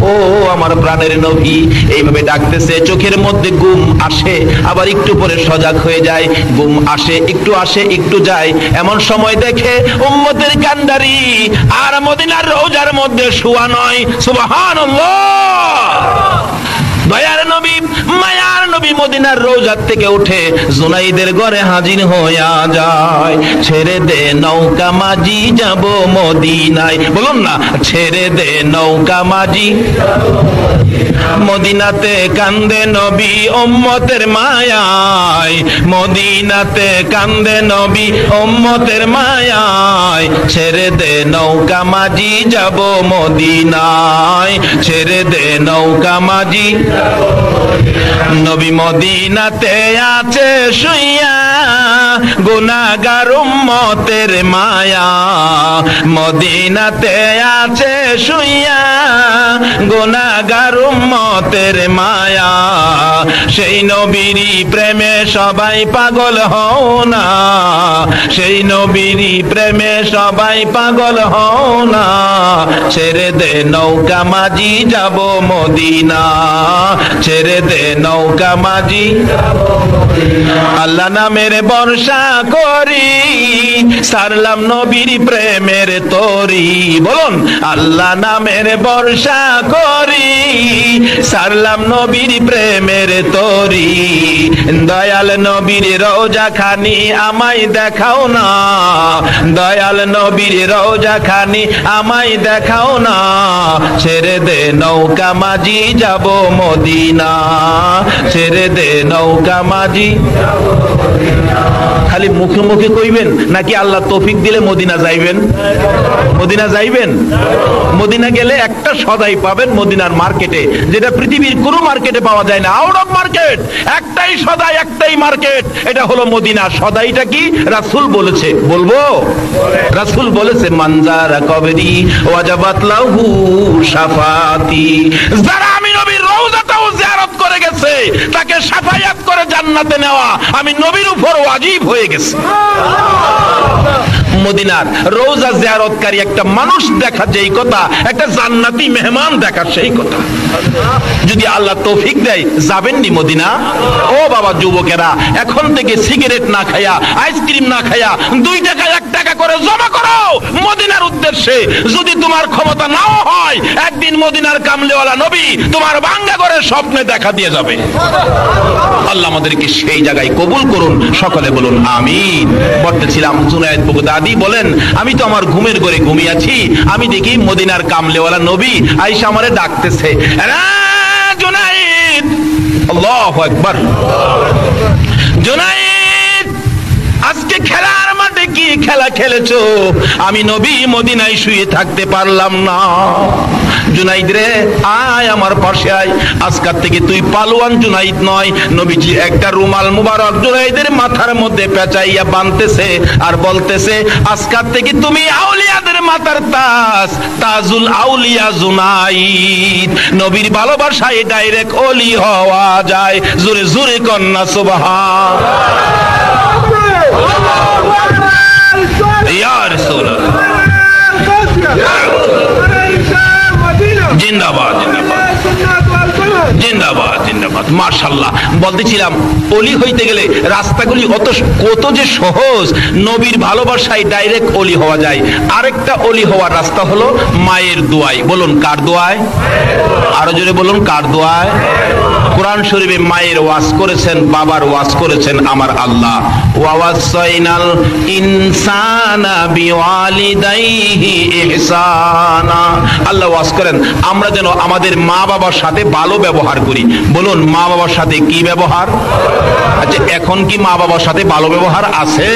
ও আমার প্রাণের নবী। এইভাবে ডাকতেছে, চোখের মধ্যে ঘুম আসে, আবার একটু পরে সজাগ হয়ে যায়, ঘুম আসে একটু যায়। এমন সময় দেখে উম্মতের কান্ডারি আর মদিনার রওজার মধ্যে শোয়া নয়। সুবহানাল্লাহ। দয়ার নবী মায়ার নবী মদিনার রওজার থেকে উঠে জুনাইদের ঘরে হাজির হইয়া যায়। ছেড়ে দে নৌকা মাঝি যাব মদিনায়, বলুন না, ছেড়ে দে নৌকা মাঝি, মদিনাতে কান্দে নবী উম্মতের মায়ায়, মদিনাতে কান্দে নবী উম্মতের মায়ায়, ছেড়ে দে নৌকা মাঝি যাব মদিনায়, ছেড়ে দে নৌকা মাঝি। নবী মদিনাতে আছে শুইয়া গুনাহগার উম্মতের মায়া, মদিনাতে আছে শুইয়া গুনাহগার উম্মতের মায়া, সেই নবীরই প্রেমে সবাই পাগল হও না, সেই নবীরই প্রেমে সবাই পাগল হও না, ছেড়ে দে নৌকা মাঝি যাব মদিনা, ছেড়ে দে নৌকা মাঝি। আল্লাহ নামের বর্ষা করি সারলাম নবীর প্রেমের তরি, বলুন, আল্লাহ নামের বর্ষা করি সারলাম নবীর প্রেমের তরি, দয়াল নবীর রওজা খানি আমায় দেখাও না, দয়াল নবীর রওজা খানি আমায় দেখাও না, ছেড়ে দে নৌকা মাঝি যাব মদিনা, ছেড়ে দে নৌকা মাঝি। খালি মুখে মুখে কইবেন নাকি আল্লাহ তৌফিক দিলে মদিনা যাইবেন? মদিনা যাইবেন? মদিনা গেলে একটা সদাই পাবেন মদিনার মার্কেটে, যেটা পৃথিবীর কোনো মার্কেটে পাওয়া যায় না। আউট অফ মার্কেট একটাই সদাই, একটাই মার্কেট, এটা হলো মদিনা। সদাইটা কি? রাসূল বলেছে, বলবো? রাসূল বলেছে মানজারা কবরি ওয়াজাবাত লাহু শাফাতি, যারা আমি নবীর রওজাটাও জিয়ারত করে গেছে তাকে শাফায়াত করে জান্নাতে নেওয়া আমি নবীর উপর ওয়াজিব হয়ে গেছে। মদিনার রওজা জিয়ারতকারী একটা মানুষ দেখা যেই কথা, একটা জান্নাতি মেহমান দেখা সেই কথা। যদি আল্লাহ তৌফিক দেয় যাবেন নি মদিনা? ও বাবা যুবকেরা, এখন থেকে সিগারেট না খায়া, আইসক্রিম না খায়া 2 টাকা 1 টাকা করে জমা করো মদিনার উদ্দেশ্যে। যদি তোমার ক্ষমতা নাও হয়, একদিন মদিনার কামলেওয়ালা নবী তোমার ভাঙ্গা ঘরের স্বপ্নে দেখা দিয়ে যাবে। আল্লাহ আমাদেরকে সেই জায়গায় কবুল করুন, সকলে বলুন আমিন। বলতেছিলাম জুনায়েদ বাগদাদী বলেন, আমি তো আমার ঘুমের ঘরে ঘুমিয়ে আছি, আমি দেখি মদিনার কামলেওয়ালা নবী আয়েশা আমারে ডাকতেছে, জুনায়েদ, আল্লাহু আকবার, জুনায়েদ আজকে খেলার মাঠে কি খেলা খেলেছো? আমি নবী মদিনায় শুয়ে থাকতে পারলাম না। জুনাইদ রে আয় আমার পাশে আয়, আজকাল থেকে তুই পালোয়ান জুনাইদ নয়। নবীজি একটা রুমাল মুবারক জুনাইদের মাথার মধ্যে পেঁচাইয়া বাঁধতেছে আর বলতেছে, আজকাল থেকে তুমি আউলিয়াদের মাথার তাজ, তাজুল আউলিয়া জুনাইদ। নবীর ভালোবাসায় ডাইরেক্ট ওলি হওয়া যায়। জোরে জোরে কন্যা সুবহান। ইয়া রাসূলুল্লাহ জিন্দাবাদ, জিন্দাবাদ, জিন্দাবাদ, জিন্দাবাদ। মাশাআল্লাহ। বলতেছিলাম ওলি হইতে গেলে রাস্তাগুলি কত যে সহজ। নবীর ভালোবাসায় ডাইরেক্ট ওলি হওয়া যায়। আরেকটা ওলি হওয়ার রাস্তা হলো মায়ের দোয়ায়। বলুন কার দোয়ায়? আরো জোরে বলুন কার দোয়ায়? কোরআন শরীফে মায়ের ওয়াজ করেছেন, বাবার ওয়াজ করেছেন আমার আল্লাহ। ওয়াসাইনাল ইনসানা বিওয়ালিদাইহি ইহসানা। আল্লাহ ওয়াজ করেন আমরা যেন আমাদের মা বাবার সাথে ভালো ব্যবহার করি। বলুন মা বাবার সাথে কি ব্যবহার? আচ্ছা এখন কি মা বাবার সাথে ভালো ব্যবহার আছে?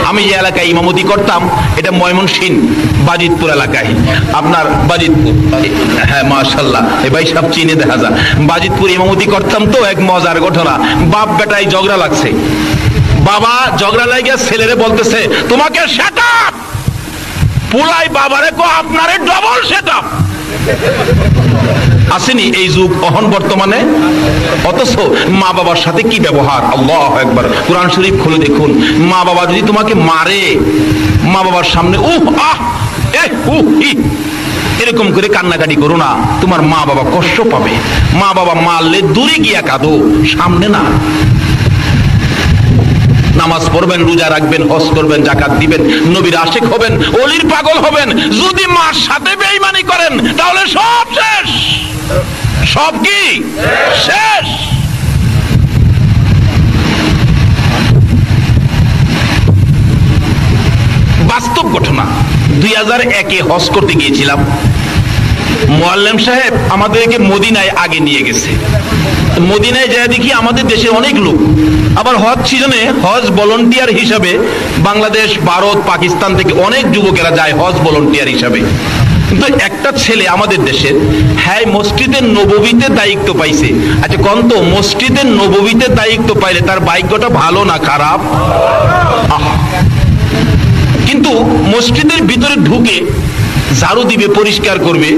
আমি যে এলাকায় ইমামতি করতাম, এটা ময়মনসিংহ বাজিতপুর এলাকায়, আপনার বাজিতপুর, হ্যাঁ মাশাআল্লাহ এ ভাই সব চিনে দেখা যায়। বাজিতপুর ইমামতি করতাম তো, এক মজার ঘটনা। বাপ বেটায় ঝগড়া লাগছে। বাবা ঝগড়া লাগিয়া ছেলেরে বলতেছে, তোমাকে সেট আপ। পুলাই বাবারে কো আপনারে ডবল সেট আপ। আসেনি এই যুগ অহন বর্তমানে? অথচ মা বাবার সাথে কি ব্যবহার! আল্লাহু আকবার। কোরআন শরীফ খুলে দেখুন, মা বাবা যদি তোমাকে মারে, মা বাবার সামনে উহ আহ এহ উহ ই এরকম করে কান্নাকাটি করো না, তোমার মা বাবা কষ্ট পাবে। মা বাবা মারলে দূরে গিয়া কাঁদো, সামনে না। নামাজ পড়বেন, রোজা রাখবেন, হজ করবেন, যাকাত দিবেন, নবীর আশিক হবেন, ওলির পাগল হবেন। যদি মার সাথে বেঈমানি করেন তাহলে সব শেষ। সব কি শেষ? বাস্তব ঘটনা। 2001-এ হজ করতে গিয়েছিলাম। মুআল্লিম সাহেব আমাদেরকে মদিনায় আগে নিয়ে গেছে। মদিনায় যায় দেখি আমাদের দেশে অনেক লোক, আবার হজ সিজনে হজ ভলান্টিয়ার হিসাবে বাংলাদেশ, ভারত, পাকিস্তান থেকে অনেক যুবকেরা যায় হজ ভলান্টিয়ার হিসাবে। কিন্তু একটা ছেলে আমাদের দেশের, হ্যাঁ মসজিদের নববীতে দায়িত্ব পাইছে। আচ্ছা কোন তো মসজিদের নববীতে দায়িত্ব পাইলে তার ভাগ্যটা ভালো না খারাপ? কিন্তু মসজিদের ভিতরে ঢুকে ঝাড়ু দিবে, পরিষ্কার করবে,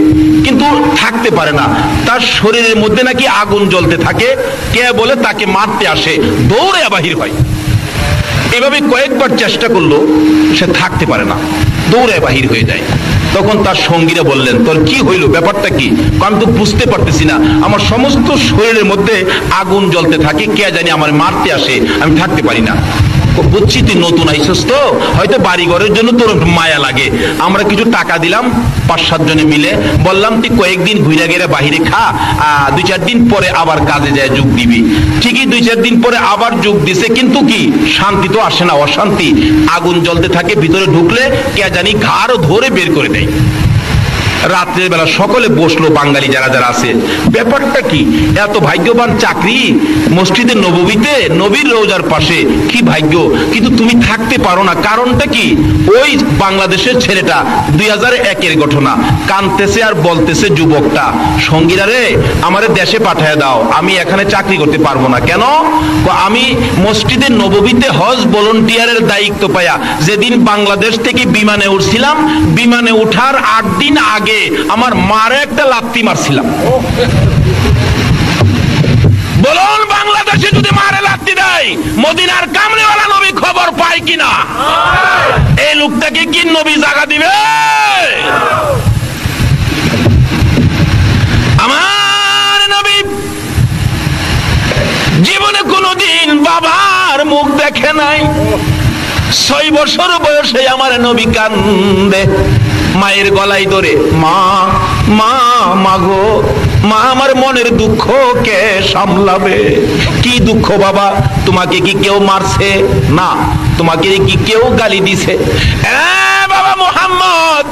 কিন্তু থাকতে পারে না। তার শরীরের মধ্যে নাকি আগুন জ্বলতে থাকে। কে বলে তাকে মারতে আসে, দৌড়ে বাহির হয়। এভাবে কয়েকবার চেষ্টা করলো, সে থাকতে পারে না, দৌড়ে বাহির হয়ে যায়। তখন তার সঙ্গীরা বললেন, তোর কি হইল, ব্যাপারটা কি? আমি তো বুঝতে পারতেছি না, আমার সমস্ত শরীরের মধ্যে আগুন জ্বলতে থাকে, কে জানি আমার মারতে আসে, আমি থাকতে পারি না। বুঝছি তুই নতুন আইসস তো, হয়তো বাড়ি ঘরের জন্য তোর একটু মায়া লাগে। আমরা কিছু টাকা দিলাম 5-7 জনে মিলে, বললাম তুই কয়েকদিন ঘুরে গেলে বাহিরে খা, 2-4 দিন পরে আবার কাজে যায় যোগ দিবি। ঠিকই 2-4 দিন পরে আবার যোগ দিছে, কিন্তু কি শান্তি তো আসে না, অশান্তি। আগুন জ্বলতে থাকে, ভিতরে ঢুকলে কে জানি ঘাড় ধরে বের করে দেয়। রাত্রের বেলা সকলে বসলো, বাঙালি যারা যারা আছে, ব্যাপারটা কি এত ভাগ্যবান চাকরি মসজিদে নববীতে, নবীর রওজার পাশে, কি ভাগ্য, কিন্তু তুমি থাকতে পারো না। কারণটা কি? ওই বাংলাদেশের ছেলেটা 2001-এর ঘটনা, কানতেছে আর বলতেছে যুবকটা, সঙ্গীরা রে আমারে দেশে পাঠায় দাও, আমি এখানে চাকরি করতে পারবো না। কেন? আমি মসজিদে নববীতে হজ ভলান্টিয়ারের দায়িত্ব পাইয়া যেদিন বাংলাদেশ থেকে বিমানে উঠছিলাম, বিমানে উঠার 8 দিন আগে আমার মারে একটা লাত্তি মারছিলাম। বলুন, বাংলাদেশে যদি মারে লাত্তি দেয়, মদিনার কামলিওয়ালা নবী খবর পায় কিনা? এই লোকটাকে কি নবী জায়গা দিবে? আমার নবী জীবনে কোনদিন বাবার মুখ দেখে নাই। 6 বছর বয়সে আমার নবী কান্দে, মায়ের গলায় ধরে, মা মা মাগো, মা আমার মনের দুঃখ কে সামলাবে? কি দুঃখ বাবা? তোমাকে কি কেউ মারছে? না। তোমাকে কি কেউ গালি দিছে? বাবা মুহাম্মদ,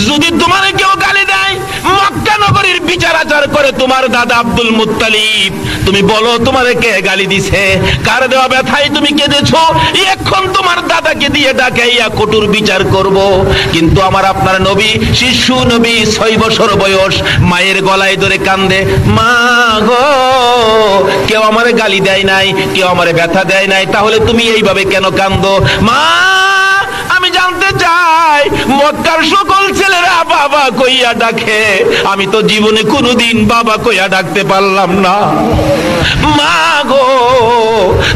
যদি তোমার কেউ গালি দেয়, মক্কা নগরীর বিচার আচার করে তোমার দাদা আব্দুল মুত্তালিব, তুমি বলো তোমার কে গালি দিছে? কার দেওয়া ব্যথায় তুমি কেঁদেছো? এখন তোমার দাদাকে দিয়ে ডাকাইয়া কঠোর বিচার করব। কিন্তু আমার আপনার নবী, শিশু নবী, 6 বছর বয়স, মায়ের গলায় ধরে কান্দে, মা গো, কেউ আমারে গালি দেয় নাই, কেউ আমারে ব্যথা দেয় নাই, তাহলে তুমি এইভাবে কেন কান্দো? মা, আমি জানতে চাই মক্কার সকল ছেলেরা বাবা কইয়া ডাকে, আমি তো জীবনে কোনোদিন বাবা কইয়া ডাকতে পারলাম না। মা গো,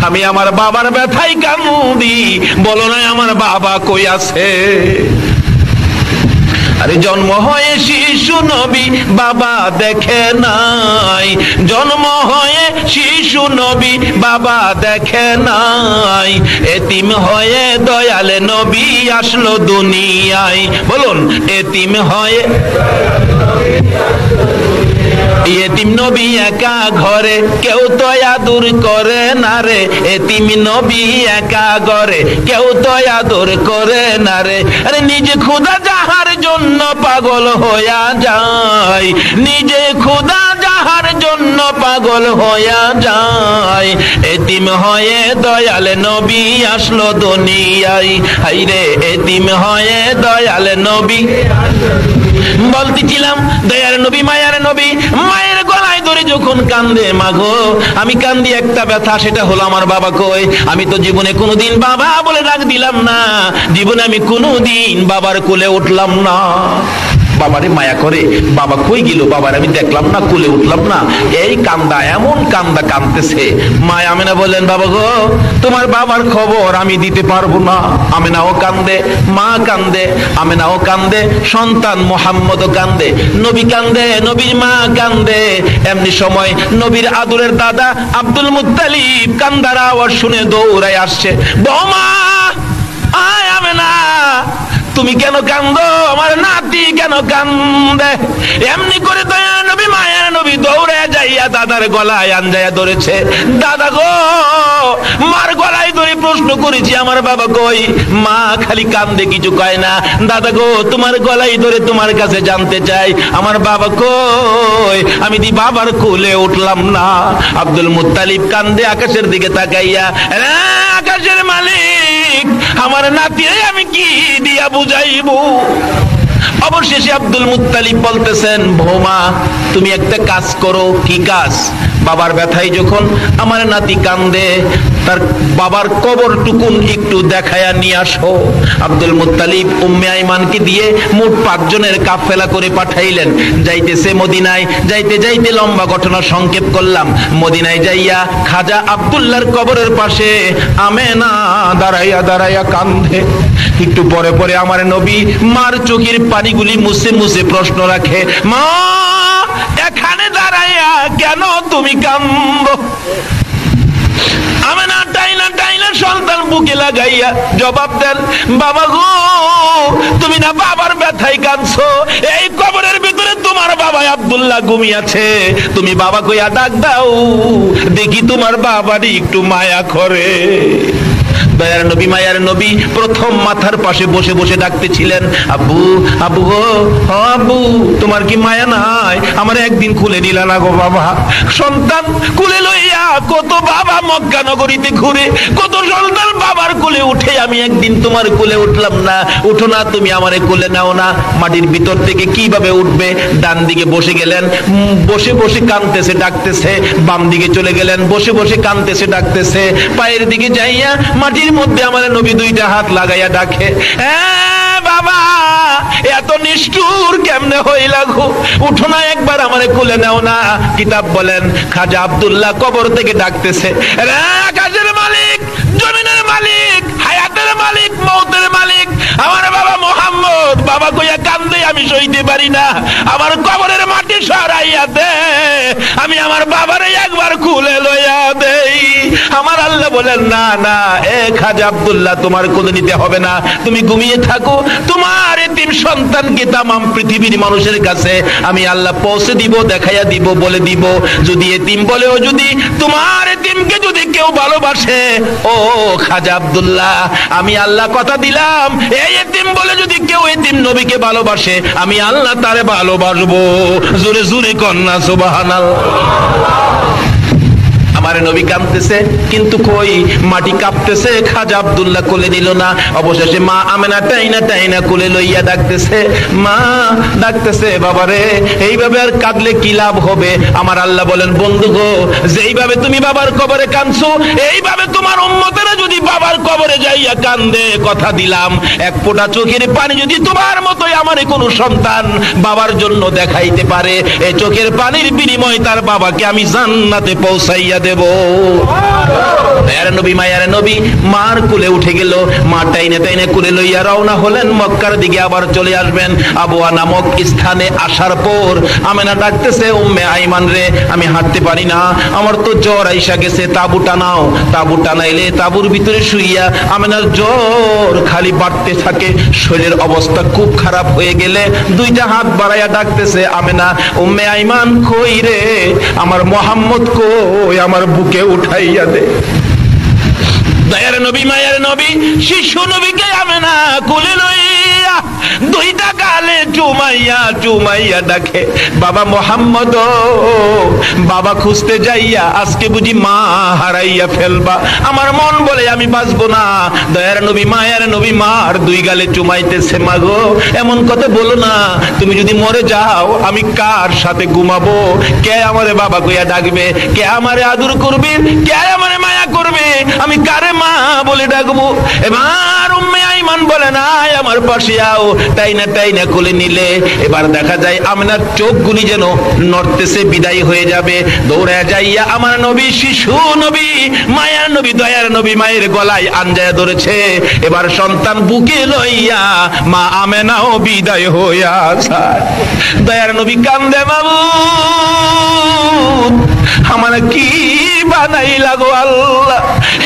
আমি আমার বাবার ব্যথাই কান্দি, বলো না আমার বাবা কই আছে? আরে জন্ম হয়ে শিশু নবী বাবা দেখে নাই, জন্ম হয়ে শিশু নবী বাবা দেখে নাই, এতিম হয়ে দয়াল নবী আসলো দুনিয়ায়। বলুন, এতিম হয়ে, এতিম নবী একা ঘরে, কেউ তো আদর করে না রে, এতিম নবী একা ঘরে, কেউ তো আদর করে না রে। আরে নিজে খুদা যাহার জন্য পাগল হইয়া যায়, নিজে খুদা যাহার জন্য পাগল হইয়া যায়, এতিম হয়ে দয়াল নবী আসলো দুনিয়ায়। হাইরে এতিম হয়ে দয়াল নবী, বলতেছিলাম দয়ার নবী, মায়ার নবী, মায়ের গলায় ধরে যখন কান্দে, মাগো আমি কান্দি একটা ব্যথা, সেটা হলো আমার বাবা কই? আমি তো জীবনে কোনোদিন বাবা বলে ডাক দিলাম না, জীবনে আমি কোনোদিন বাবার কোলে উঠলাম না। বাবারে মায়া করে, বাবা কই গেল, বাবার আমি দেখলাম না, কোলে উঠলাম না, এই কান্দা, এমন কান্দা কান্দতেছে। মা আমেনা বললেন, বাবা গো, তোমার বাবার খবর আমি দিতে পারবো না। আমেনাও কান্দে, মা কান্দে, আমেনাও কান্দে, সন্তান মুহাম্মদও কান্দে, নবী কান্দে, নবীর মা কান্দে। এমনি সময় নবীর আদরের দাদা আব্দুল মুত্তালিব কান্দার আওয়াজ শুনে দৌড়ায় আসছে, বৌমা আয় আমেনা, তুমি কেন কান্দো? আমার নাতি কেন কান্দে? এমনি করে দয়ার নবী, মায়ের নবী দৌড়ে যাইয়া দাদার গলায় আঞ্জাইয়া ধরেছে। দাদা গো, মার গলায় ধরে প্রশ্ন করেছি আমার বাবা কই? মা খালি কান্দে, কিছু কয় না। দাদা গো, তোমার গলায় ধরে তোমার কাছে জানতে চাই আমার বাবা কই? আমি দি বাবার কোলে উঠলাম না। আব্দুল মুত্তালিব কান্দে আকাশের দিকে তাকাইয়া, আকাশের মালিক, আমার নাতিরে আমি কি দিয়া বুঝাইবো? অবশেষে আব্দুল মুত্তালিব বলতেছেন, বৌমা তুমি একটা কাজ করো। কি কাজ? বাবার ব্যথায় যখন আমার নাতি কান্দে, তার বাবার কবরটুকুন একটু দেখায়া নিয়ে আসো। আব্দুল মুত্তালিব উম্মে আইমানকে দিয়ে মোট 5 জনের কাফেলা করে পাঠাইলেন। যাইতেছে মদিনায়, যাইতে যাইতে লম্বা ঘটনা সংক্ষেপ করলাম, মদিনায় যাইয়া খাজা আব্দুল্লাহর কবরের পাশে আমেনা দাঁড়াইয়া দাঁড়াইয়া কান্দে। একটু পরে পরে আমার নবী মার চোখের পানিগুলি মুছে মুছে প্রশ্ন রাখে, মা এখানে দাঁড়াইয়া কেন তুমি কান্দো? আমেনা টাইনা টাইনা সন্তান বুকে লাগাইয়া জবাব দেন, বাবা গো তুমি না বাবার ব্যথায় কাঁদছো, এই কবরের ভিতরে তোমার বাবা আব্দুল্লাহ ঘুমিয়েছে, তুমি বাবা কইয়া ডাক দাও, দেখি তোমার বাবারই একটু মায়া করে। দয়ার নবী মায়ার নবী প্রথম মাথার পাশে বসে বসে ডাকতেছিলেন, আব্বু আব্বু গো, আব্বু তোমার কি মায়া নাই, আমার একদিন কুলে নিলা না গো বাবা। সন্তান কুলে লইয়া কত বাবা মক্কা নগরীতে ঘুরে, কত সন্তান বাবার কোলে উঠে, আমি একদিন তোমার কোলে উঠলাম না, উঠো না তুমি আমারে কোলে নাও না। মাটির ভিতর থেকে কিভাবে উঠবে, ডান দিকে বসে গেলেন, বসে বসে কাঁদতেছে ডাকতেছে, বাম দিকে চলে গেলেন, বসে বসে কাঁদতেছে ডাকতেছে, পায়ের দিকে যাইয়া মাটির মধ্যে আমার নবী দুইটা হাত লাগাইয়া ডাকে, বাবা এত নিষ্ঠুর কেমনে হইলা গো, উঠো না একবার আমারে কোলে নাও না। কিতাব বলেন খাজা আব্দুল্লাহ কবর থেকে ডাকতেছে, রে আকাশের মালিক, জমিনের মালিক, হায়াতের মালিক, মওতের মালিক, আমার বাবা মোহাম্মদ, বাবা কইয়া কান্দে আমি সইতে পারি না, আমার কবরের মাটি সরাইয়া দে, আমি আমার বাবারে একবার কুলে লইয়া দেই। আমার আল্লাহ বলেন, না না এ খাজা আব্দুল্লাহ তোমার কোলে নিতে হবে না, তুমি ঘুমিয়ে থাকো, তোমার এতিম সন্তানকে তামাম পৃথিবীর মানুষের কাছে আমি আল্লাহ পৌঁছে দিব, দেখাইয়া দিব, বলে দিব। যদি এতিম বলেও যদি তোমার এতিমকে যদি কেউ ভালোবাসে, ও খাজা আব্দুল্লাহ আমি আল্লাহ কথা দিলাম, এই এতিম বলে যদি কেউ এতিম নবীকে ভালোবাসে, আমি আল্লাহ তারে ভালোবাসবো। জোরে জোরে কন্যা সুবহানাল্লাহ। আমার নবী কাঁদতেছে, কিন্তু কই মাটি কাঁপতেছে, খাজা আব্দুল্লাহ কোলে নিল না। অবশেষে মা আমেনা টাইনা টাইনা কোলে লইয়া ডাকতেছে, মা ডাকতেছে, বাবারে এইভাবে আর কাঁদলে কি লাভ হবে। আমার আল্লাহ বলেন, বন্ধু গো যেইভাবে তুমি বাবার কবরে কাঁদছো, এইভাবে তোমার উম্মতেরা যদি বাবার কবরে যাইয়া কান্দে, কথা দিলাম এক ফোঁটা চোখের পানি যদি তোমার মতোই আমারে কোনো সন্তান বাবার জন্য দেখাইতে পারে, এই চোখের পানির বিনিময়ে তার বাবাকে আমি জান্নাতে পৌঁছাইয়া দেব। মায়ার নবী মায়ার নবী মার কোলে উঠে গেল, মা টাইনে টাইনে কোলে লইয়া রওনা হলেন মক্কার দিকে, আবার চলে আসবেন। আবওয়া নামক স্থানে আসার পর আমেনা ডাকতেছে, উম্মে আইমান রে আমি হাঁটতে পারি না, আমার তো জ্বর আইসা গেছে, তাবু টানাও। তাবু টানাইলে তাবুর ভিতরে শুইয়া আমেনার জ্বর খালি বাড়তে থাকে, শরীরের অবস্থা খুব খারাপ হয়ে গেলে দুইটা হাত বাড়াইয়া ডাকতেছে, আমেনা উম্মে আইমান কই রে, আমার মোহাম্মদ কই, আমার বুকে উঠাইয়া দে। দয়ার নবী মায়ার নবী শিশু নবীকে আমেনা কোলে লইয়া দুইটা গালে চুমাইয়া চুমাইয়া ডাকে, বাবা মোহাম্মদ বাবা খুঁজতে যাইয়া আজকে বুঝি মা হারাইয়া ফেলবা, আমার মন বলে আমি বাঁচবো না। দয়ার নবী মায়ার নবী মার দুই গালে চুমাইতেছে, মা গো এমন কথা বলো না, তুমি যদি মরে যাও আমি কার সাথে ঘুমাবো, কে আমারে বাবা কইয়া ডাকবে, কে আমারে আদর করবে, কে আমারে মায়া করবে, আমি কারে মা বলে ডাকবো। এবার উম্মে আইমান বলে না আমার পাশে আও, টাইনা টাইনা কোলে নিলে এবার দেখা যায় আমিনার চোখগুলি যেন নড়তেছে, বিদায় হয়ে যাবে। দৌড়ে যাইয়া আমার নবী শিশু নবী মায়ার নবী দয়ার নবী মায়ের গলায় আঞ্জায়া ধরেছে, এবার সন্তান বুকে লইয়া মা আমেনাও বিদায় হইয়া যায়। দয়ার নবী কান্দে, মাবুদ আমার কি বানাইলা গো আল্লাহ,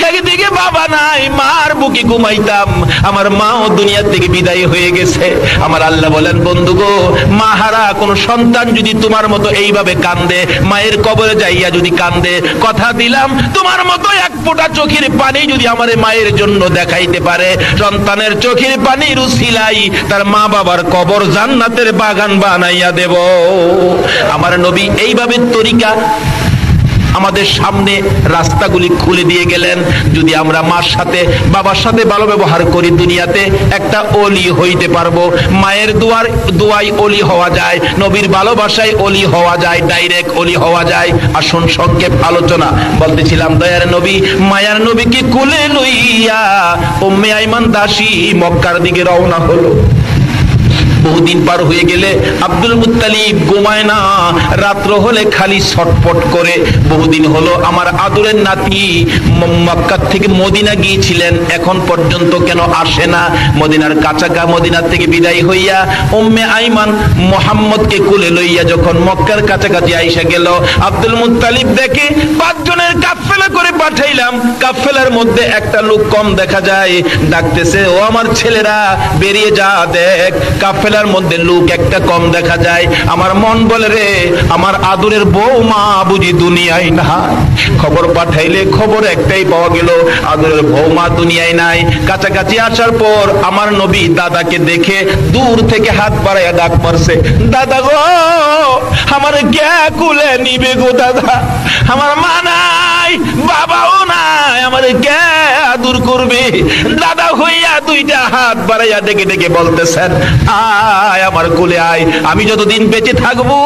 একদিকে বাবা নাই, মার বুকে ঘুমাইতাম, আমার মাও দুনিয়া থেকে বিদায় হয়ে গেছে। আমার আল্লাহ বলেন, বন্ধু গো মাহারা কোন সন্তান যদি তোমার মতো এইভাবে কান্দে, মায়ের কবরে যাইয়া যদি কান্দে, কথা দিলাম তোমার মতো এক ফোঁটা চোখের পানি যদি আমার মায়ের জন্য দেখাইতে পারে, সন্তানের চোখের পানির উসিলাই তার মা বাবার কবর জান্নাতের বাগান বানাইয়া দেব। আমার নবী এইভাবে তরিকা আমাদের সামনে রাস্তাগুলি খুলে দিয়ে গেলেন। যদি আমরা মার সাথে বাবার সাথে ভালো ব্যবহার করি, দুনিয়াতে একটা ওলি হইতে পারবো। মায়ের দোয়াই ওলি হওয়া যায়, নবীর ভালোবাসায় ওলি হওয়া যায়, ডাইরেক্ট ওলি হওয়া যায়। আসুন সংক্ষেপ আলোচনা বলতেছিলাম, দয়ার নবী মায়ার নবীকে কোলে লইয়া উম্মে আইমান দাসী মক্কার দিকে রওনা হলো। বহুদিন পার হয়ে গেলে আব্দুল মুত্তালিব ঘুমায় না, রাত্র হলে খালি ছটফট করে। বহুদিন হলো আমার আদরের নাতি মক্কা থেকে মদিনা গিয়েছিলেন, এখন পর্যন্ত কেন আসে না? মদিনার কাছাকা মদিনা থেকে বিদায় হইয়া উম্মে আইমান মুহাম্মদকে কুলে লইয়া যখন মক্কার কাছাকাছি আইসা গেল, আব্দুল মুত্তালিব দেখে 5 জনের কাফেলা করে পাঠাইলাম, কাফেলার মধ্যে একটা লোক কম দেখা যায়। ডাকতেছে, ও আমার ছেলেরা বেরিয়ে যা, দেখ কাফেলার মধ্যে লোক একটা কম দেখা যায়। আমার মন বলে রে, আমার আদরের বৌমা বুঝি দুনিয়ায় না। খবর পাঠাইলে খবর একটাই পাওয়া গেল, আদরের বৌমা দুনিয়ায় নাই। কাছাকাছি আসার পর আমার নবী দাদাকে দেখে দূর থেকে হাত বাড়াইয়া ডাক মারছে, দাদা গো, আমার কে কুলে নিবে গো দাদা? আমার মা নাই, বাবাও নাই, আমার কে আদর করবে? দাদা হইয়া 2টা হাত বাড়াইয়া ডেকে ডেকে বলতেছেন, আয় আমার কুলে আয়, আমি যতদিন বেঁচে থাকবো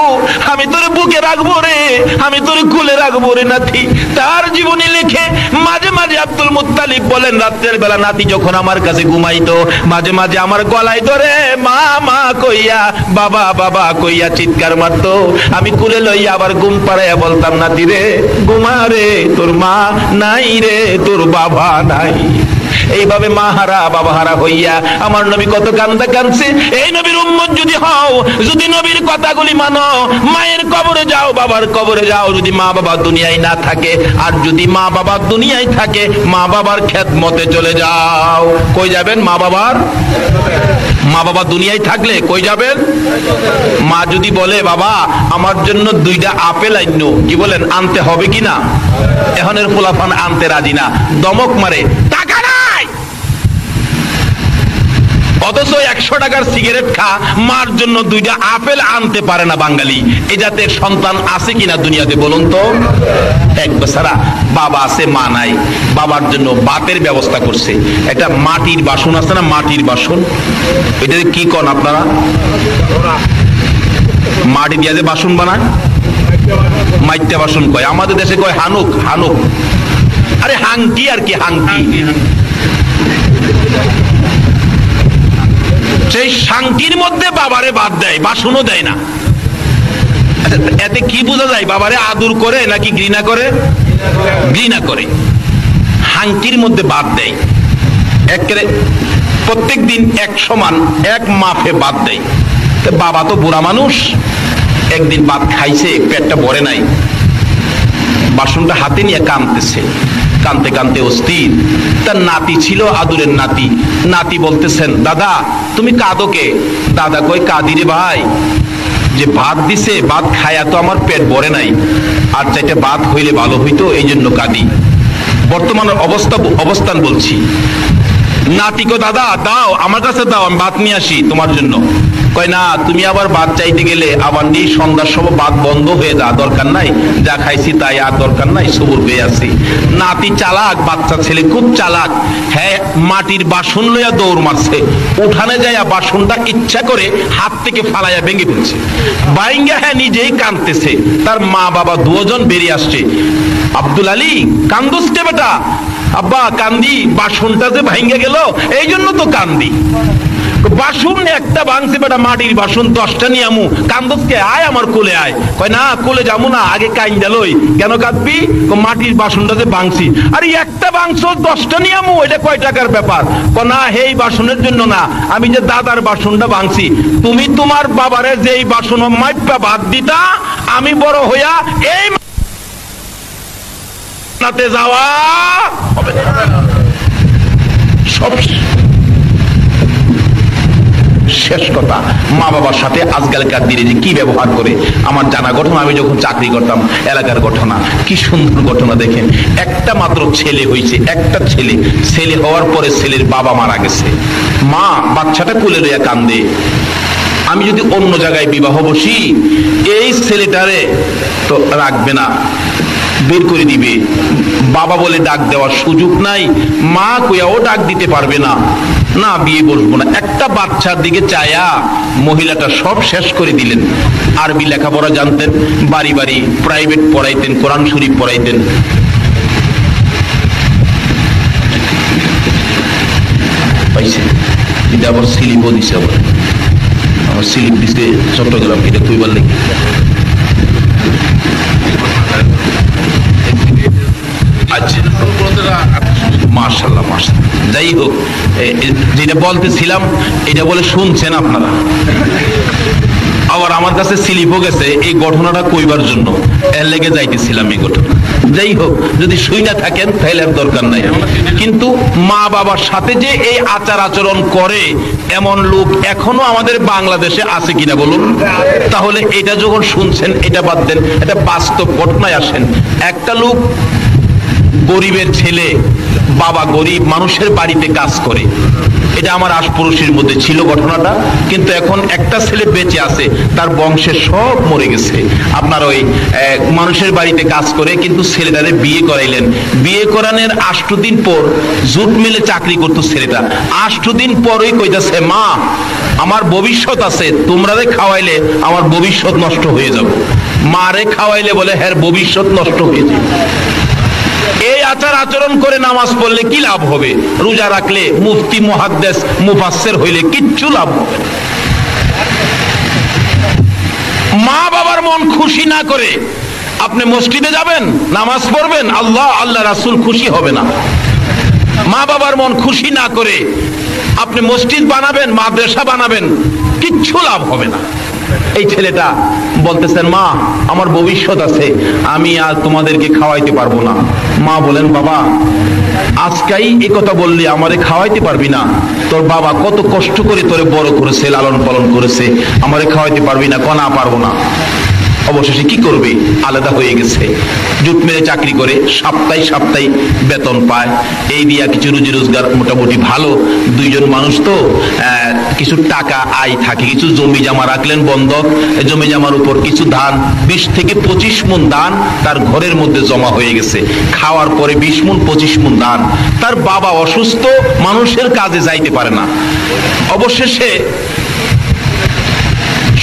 আমি তোর বুকে রাখবো রে, আমি তোর কুলে রাখবো রে নাতি। তার জীবনী লিখে মাঝে মাঝে আব্দুল মুত্তালিব বলেন, রাত্রের বেলা নাতি যখন আমার কাছে ঘুমাইতো, মাঝে মাঝে আমার গলায় ধরে মা মা কইয়া, বাবা বাবা কইয়া চিৎকার মারতো। আমি কুলে লইয়া আবার ঘুম পাড়াইয়া বলতাম, নাতি রে ঘুমা রে, তোর মা নাই রে, তোর বাবা নাই। এইভাবে মা হারা বাবা হারা হইয়া আমার নবী কত কান্দা কাঁদছে। এই নবীর উম্মত যদি হও, যদি নবীর কথাগুলি মানো, মায়ের কবরে যাও, বাবার কবরে যাও, যদি মা বাবা দুনিয়ায় না থাকে, আর যদি মা বাবা দুনিয়ায় থাকে, মা বাবার খেদমতে চলে যাও। কই যাবেন? মা বাবার। মা বাবা দুনিয়ায় থাকলে কই যাবেন? মা যদি বলে, বাবা আমার জন্য 2টা আপেল আইনো, কি বলেন, আনতে হবে কিনা? এখনের পোলাপান আনতে রাজি না, দমক মারে, টাকা নাই। অথচ 100 টাকার সিগারেট খা, মার জন্য 2টা আপেল আনতে পারে না বাঙালি। এই জাতের সন্তান আছে কিনা দুনিয়াতে বলুন তো? এক বেচারা বাবা আছে, মা নাই, বাবার জন্য ভাতের ব্যবস্থা করছে। একটা মাটির বাসন আছে না, মাটির বাসন, এটা কি কন আপনারা? মাটি দিয়ে যে বাসন বানায়, মাইত্যা বাসন কয়, আমাদের দেশে কয় হানুক। হানুক, আরে হাঙ্কি আর কি, হাঙ্কি। সেই শাঙ্কির মধ্যে বাবারে বাদ দেয়, বাসনও দেয় না। এতে কি বোঝা যায়? বাবারে আদর করে নাকি ঘৃণা করে? ঘৃণা করে। হাঙ্কির মধ্যে বাদ দেয়, একেবারে প্রত্যেক দিন এক সমান এক মাপে বাদ দেয়। বাবা তো বুড়া মানুষ, একদিন ভাত খাইছে, পেটটা ভরে নাই, বাসনটা হাতে নিয়ে কাঁদতেছে, কাঁদতে কাঁদতে অস্থির। তার নাতি ছিল, আদুরের নাতি। নাতি বলতেছেন, দাদা তুমি কাঁদো কে? দাদা কই, কাঁদি রে ভাই, যে ভাত দিছে, ভাত খায়া তো আমার পেট ভরে নাই, আর 4টা ভাত হইলে ভালো হইতো, এই জন্য কাঁদি। বর্তমানের অবস্থান বলছি। নাতি কো, দাদা দাও, আমার কাছে দাও, আমি ভাত নিয়ে আসি তোমার জন্য। কয় না, তুমি আবার ভাত চাইতে গেলে আবার নিয়ে সন্ধ্যার সময় ভাত বন্ধ হয়ে যা, দরকার নাই, যা খাইছি তাই, আর দরকার নাই, সবুর পেয়ে আছি। নাতি চালাক, বাচ্চা ছেলে খুব চালাক। হ্যাঁ, মাটির বাসন লইয়া দৌড় মারছে, উঠানে যাইয়া বাসনটা ইচ্ছা করে হাত থেকে ফালাইয়া ভেঙে ফেলছে। বাইঙ্গা হ্যাঁ নিজেই কাঁদতেছে, তার মা বাবা 2 জন বেরিয়ে আসছে। আব্দুল আলী, কান্দোস কে বেটা? আব্বা কান্দি, বাসনটা যে ভাঙ্গা গেল এই জন্য তো কান্দি। বাসন একটা ভাঙছে বেটা, মাটির বাসন 10টা নিয়ে আমু, কান্দকে আয় আমার কোলে আয়। কয় না, কোলে যাবো না, আগে কাইন্দা লই। কেন কাঁদবি? মাটির বাসনটা যে ভাঙছি। আরে একটা বাংশ 10টা নিয়ে আমু, এটা কয় টাকার ব্যাপার? না, এই বাসনের জন্য না, আমি যে দাদার বাসনটা ভাঙছি। তুমি তোমার বাবারে যে এই বাসন মাইপা ভাত দিতা, আমি বড় হইয়া এই নাতে যাওয়া হবে না। সব শেষ কথা। মা বাবার সাথে আজকালকার দিনে যে কি ব্যবহার করে, আমার জানা ঘটনা, আমি যখন চাকরি করতাম, এলাকার ঘটনা, কি সুন্দর ঘটনা দেখেন। একটা মাত্র ছেলে হয়েছে, একটা ছেলে। ছেলে হওয়ার পরে ছেলের বাবা মারা গেছে, মা বাচ্চাটা কোলে লইয়া কান্দে। আমি যদি অন্য জায়গায় বিবাহ বসি, এই ছেলেটারে তো রাখবে না, বের করে দিবে। বাবা বলে ডাক দেওয়ার সুযোগ নাই, মা কইয়াও ডাক দিতে পারবে না, না বিয়ে বসবো না। একটা বাচ্চার দিকে চায়া মহিলাটা সব শেষ করে দিলেন। আরবি লেখাপড়া জানতেন, বাড়ি বাড়ি প্রাইভেট পড়াইতেন, কোরআন শরীফ পড়াইতেন। পাইছে, এটা আবার সিলিপও দিছে, আবার আমার স্লিপ দিছে চট্টগ্রাম, এটা কইবার লেগে। আচ্ছা, মাশাআল্লাহ মাশাআল্লাহ। যাই হোক, যেটা বলতেছিলাম এটা বলে শুনছেন আপনারা। আবার আমার কাছে স্লিপও গেছে এই ঘটনাটা কইবার জন্য, এর লেগে যাইতেছিলাম এই ঘটনা। যাই হোক, যদি শুইনা থাকেন তাহলে আর দরকার নাই। কিন্তু মা বাবার সাথে যে এই আচার আচরণ করে এমন লোক এখনো আমাদের বাংলাদেশে আছে কিনা বলুন। তাহলে এটা যখন শুনছেন এটা বাদ দেন, এটা বাস্তব ঘটনায় আসেন। একটা লোক, গরিবের ছেলে, বাবা গরিব, মানুষের বাড়িতে কাজ করে। এটা আমার আশপাশের মধ্যে ছিল ঘটনাটা। কিন্তু এখন একটা ছেলে বেঁচে আছে, তার বংশের সব মরে গেছে। আপনার ওই মানুষের বাড়িতে কাজ করে, কিন্তু ছেলেটারে বিয়ে করাইলেন। বিয়ে করানোর 8 দিন পর জুট মিলে চাকরি করতো ছেলেটা। 8 দিন পরই কইতাছে, মা আমার ভবিষ্যৎ আছে, তোমরারে খাওয়াইলে আমার ভবিষ্যৎ নষ্ট হয়ে যাবে। মারে খাওয়াইলে বলে হ্যাঁ ভবিষ্যৎ নষ্ট হয়ে যাবে। এই আচার আচরণ করে নামাজ পড়লে কি লাভ হবে? রোজা রাখলে, মুফতি মুহাদ্দিস মুফাসসির হইলে কিচ্ছু লাভ হবে না। মা বাবার মন খুশি না করে আপনি মসজিদে যাবেন, নামাজ পড়বেন, আল্লাহ আল্লাহ রাসূল খুশি হবে না। মা বাবার মন খুশি না করে আপনি মসজিদ বানাবেন, মাদ্রাসা বানাবেন, কিচ্ছু লাভ হবে না। এই ছেলেটা বলতেছেন, মা আমার ভবিষ্যৎ আছে, আমি আর তোমাদেরকে খাওয়াইতে পারবো না। মা বলেন, বাবা আজকেই এই কথা বললি আমারে খাওয়াইতে পারবি না? তোর বাবা কত কষ্ট করে তোরে বড় করেছে, লালন পালন করেছে, আমারে খাওয়াইতে পারবি না? কনা পারবো না। অবশেষে কি করবে, আলাদা হয়ে গেছে। জুট মেরে চাকরি করে, সপ্তাহে বেতন পায়। এই দিয়া কিছু রুজি রোজগার মোটামুটি ভালো। দুইজন মানুষ তো কিছু টাকা আয় থাকে। কিছু জমি জমা রাখলেন বন্ধক, জমি জমার উপর কিছু ধান, 20 থেকে 25 মণ ধান তার ঘরের মধ্যে জমা হয়ে গেছে। খাওয়ার পরে 20 মণ 25 মণ ধান। তার বাবা অসুস্থ, মানুষের কাজে যাইতে পারে না। অবশেষে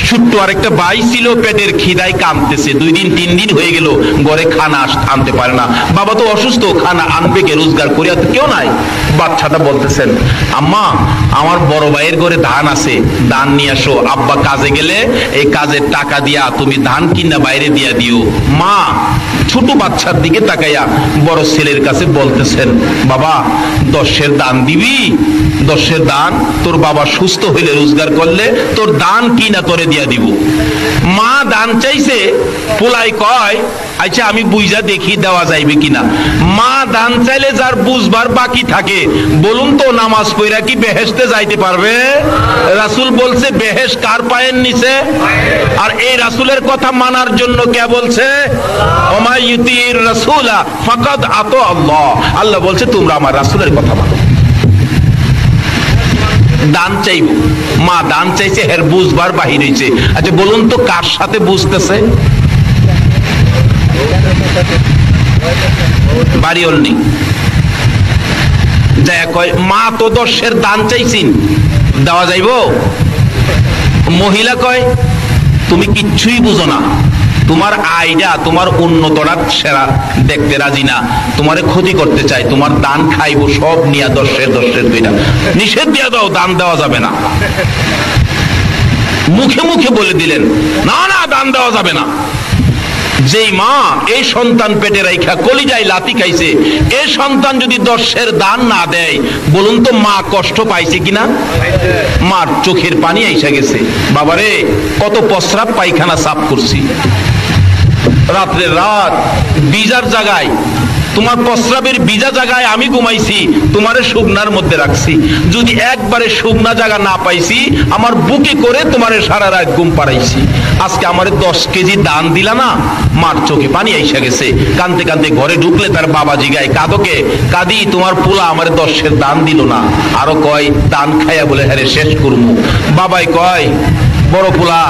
ছোট্ট আরেকটা ভাই ছিল, পেটের খিদায় কাঁদতেছে। 2 দিন 3 দিন হয়ে গেল, ঘরে খানা আনতে পারে না। বাবা তো অসুস্থ, খানা আনবে কে? রোজগার করে আর কেউ নাই। বাচ্চাটা বলতেছেন, আম্মা আমার বড় ভাইয়ের ঘরে ধান আছে, ধান নিয়ে আসো। আব্বা কাজে গেলে এই কাজের টাকা দিয়া তুমি ধান কিনা বাইরে দিয়া দিও। মা ছোট বাচ্চার দিকে তাকাইয়া বড় ছেলের কাছে বলতেছেন, বাবা 10-এর দান দিবি? 10-এর দান তোর বাবা সুস্থ হইলে, রোজগার করলে তোর দান কিনা তোরে দিয়া দিব। মা দান চাইছে, পোলাই কয় আচ্ছা আমি বুঝা দেখি দেওয়া যাইবে কিনা। মা দান চাইলে যার বুঝবার বাকি থাকে, বলুন তো নামাজ পড়া কি বেহেশতে যাইতে পারবে? রাসূল বলছে বেহেশ কার পায়ের নিচে। আর এই রাসূলের কথা মানার জন্য কে বলছে? ওমা ইউতির রাসূলা ফাকাদ আতা আল্লাহ। আল্লাহ বলছে তোমরা আমার রাসূলের কথা মানো। দান চাইব, মা দান চাইছে, এর বুঝবার বাহির হইছে। আচ্ছা বলুন তো কার সাথে বুঝতেছে? বাড়িওল নেই, যায় কয় মা তো 10-এর দান চাইছিন, দেওয়া যাইব? মহিলা কয় তুমি কিচ্ছুই বুঝো না, তোমার আইডা তোমার উন্নতরা সেরা দেখতে রাজি না, তোমারে ক্ষতি করতে চাই, তোমার দান খাইবো সব নিয়া 10-এর 2টা নিষেধ দিয়া দাও, দান দেওয়া যাবে না। মুখে মুখে বলে দিলেন না না দান দেওয়া যাবে না। যেই মা এই সন্তান পেটে রাইখা কলিজায় লাথি খাইছে, এই সন্তান যদি 10-এর দান না দেয়, বলুন তো মা কষ্ট পাইছে কিনা? মার চোখের পানি আইসা গেছে। বাবারে কত প্রস্রাব পায়খানা সাফ করছি, রাত্রে রাত বিজার জায়গায়, তোমার প্রস্রাবের বিজা জায়গায় আমি ঘুমাইছি, তোমারে শুকনার মধ্যে রাখছি। যদি একবারে শুকনা জায়গা না পাইছি, আমার বুকে করে তোমারে সারা রাত ঘুম পাড়াইছি। আজকে আমারে 10 কেজি দান দিলা না। মার চোখে পানি আইসা গেছে, কানতে কানতে ঘরে ঢুকলে তার বাবা জিগায়, কাদকে? কাদি তোমার পোলা আমারে 10-এর দান দিল না। আরো কয় দান খাইয়া বলে হ্যাঁ শেষ করবো। বাবাই কয় বড় পোলা,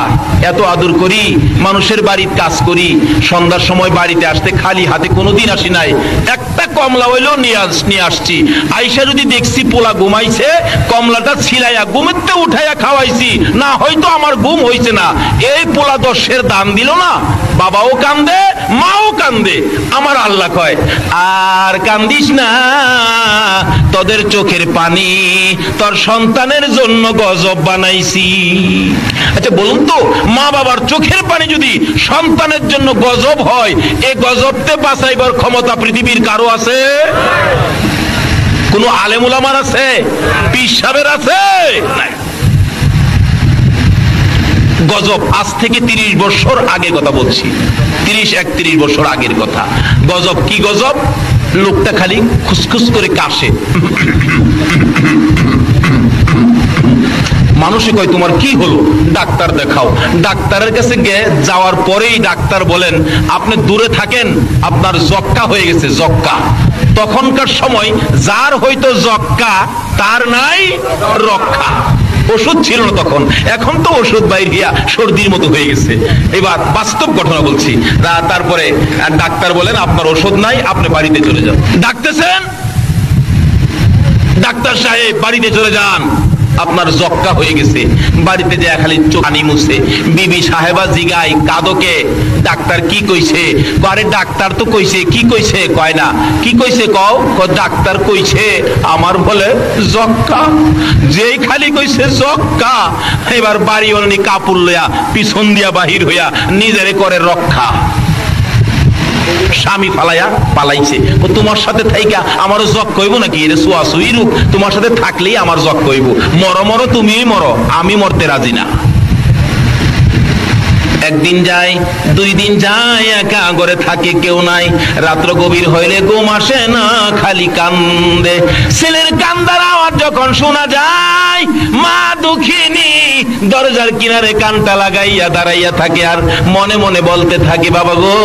এত আদর করি, মানুষের বাড়ির কাজ করি, সন্ধ্যার সময় বাড়িতে আসতে খালি হাতে কোনোদিন আসি নাই, একটা কমলা হইলেও নিয়ে আসছি। আইসা যদি দেখছি পোলা ঘুমাইছে, কমলাটা ছিলাইয়া ঘুমেতে উঠাইয়া খাওয়াইছি, না হয়তো আমার ঘুম হইছে না। এই পোলা 10-এর দান দিল না। বাবাও কান্দে, মাও কান্দে। আমার আল্লাহ কয় আর কান্দিস না, তোদের চোখের পানি তোর সন্তানের জন্য গজব বানাইছি। আচ্ছা বলুন তো, মা বাবার চোখের পানি যদি সন্তানের জন্য গজব হয়, এই গজবতে বাঁচাইবার ক্ষমতা পৃথিবীর কারো আছে? কোন আলেম উলামার আছে? পীর সাহেবের আছে? নাই। গজব আজ থেকে 30 বছর আগে কথা বলছি, 30-31 বছর আগের কথা। গজব কি গজব? লোকটা খালি খুসখুস করে কাশে, মানুষে কয় তোমার কি হলো, ডাক্তার দেখাও। ডাক্তারের কাছে যাওয়ার পরেই ডাক্তার বলেন আপনি দূরে থাকেন, আপনার যক্কা হয়ে গেছে, যক্কা। তখনকার সময় যার হয়তো যক্কা তার নাই রক্ষা। ওষুধ ছিল না তখন, এখন তো ওষুধ বাইরিয়া সর্দির মতো হয়ে গেছে। এবার বাস্তব ঘটনা বলছি। তারপরে ডাক্তার বলেন আপনার ওষুধ নাই, আপনি বাড়িতে চলে যান। ডাকতেছেন, ডাক্তার সাহেব বাড়িতে চলে যান, আপনার যক্কা হয়ে গেছে। বাড়িতে যে খালি চোখ পানি মুছে। বিবি সাহেবা জিগায় কাদকে ডাক্তার কি কইছে? আরে ডাক্তার তো কইছে। কি কইছে? কয় না। কি কইছে কও? ডাক্তার কইছে আমার বলে যক্কা। যেই খালি কইছে যক্কা, এবার বাড়ি অনি কাপড় লইয়া পিছন দিয়া বাহির হইয়া নিজেরে করে রক্ষা। স্বামী ফালাইয়া পালাইছে। ও তোমার সাথে থাইকা আমারও জক কইব নাকি? এটা সুয়াসুই রূপ, তোমার সাথে থাকলেই আমার জক কইব। মরো মরো, তুমি মরো, আমি মরতে রাজি না। একদিন যায়, 2 দিন যায়, একা ঘরে থাকে কেউ নাই। রাত্র গভীর হইলে ঘুম আসে না, খালি কান্দে। ছেলের কান্দার আওয়াজ যখন শোনা যায়, মা দুঃখিনী দরজার কিনারে কানটা লাগাইয়া দাঁড়াইয়া থাকে আর মনে মনে বলতে থাকে বাবা গো,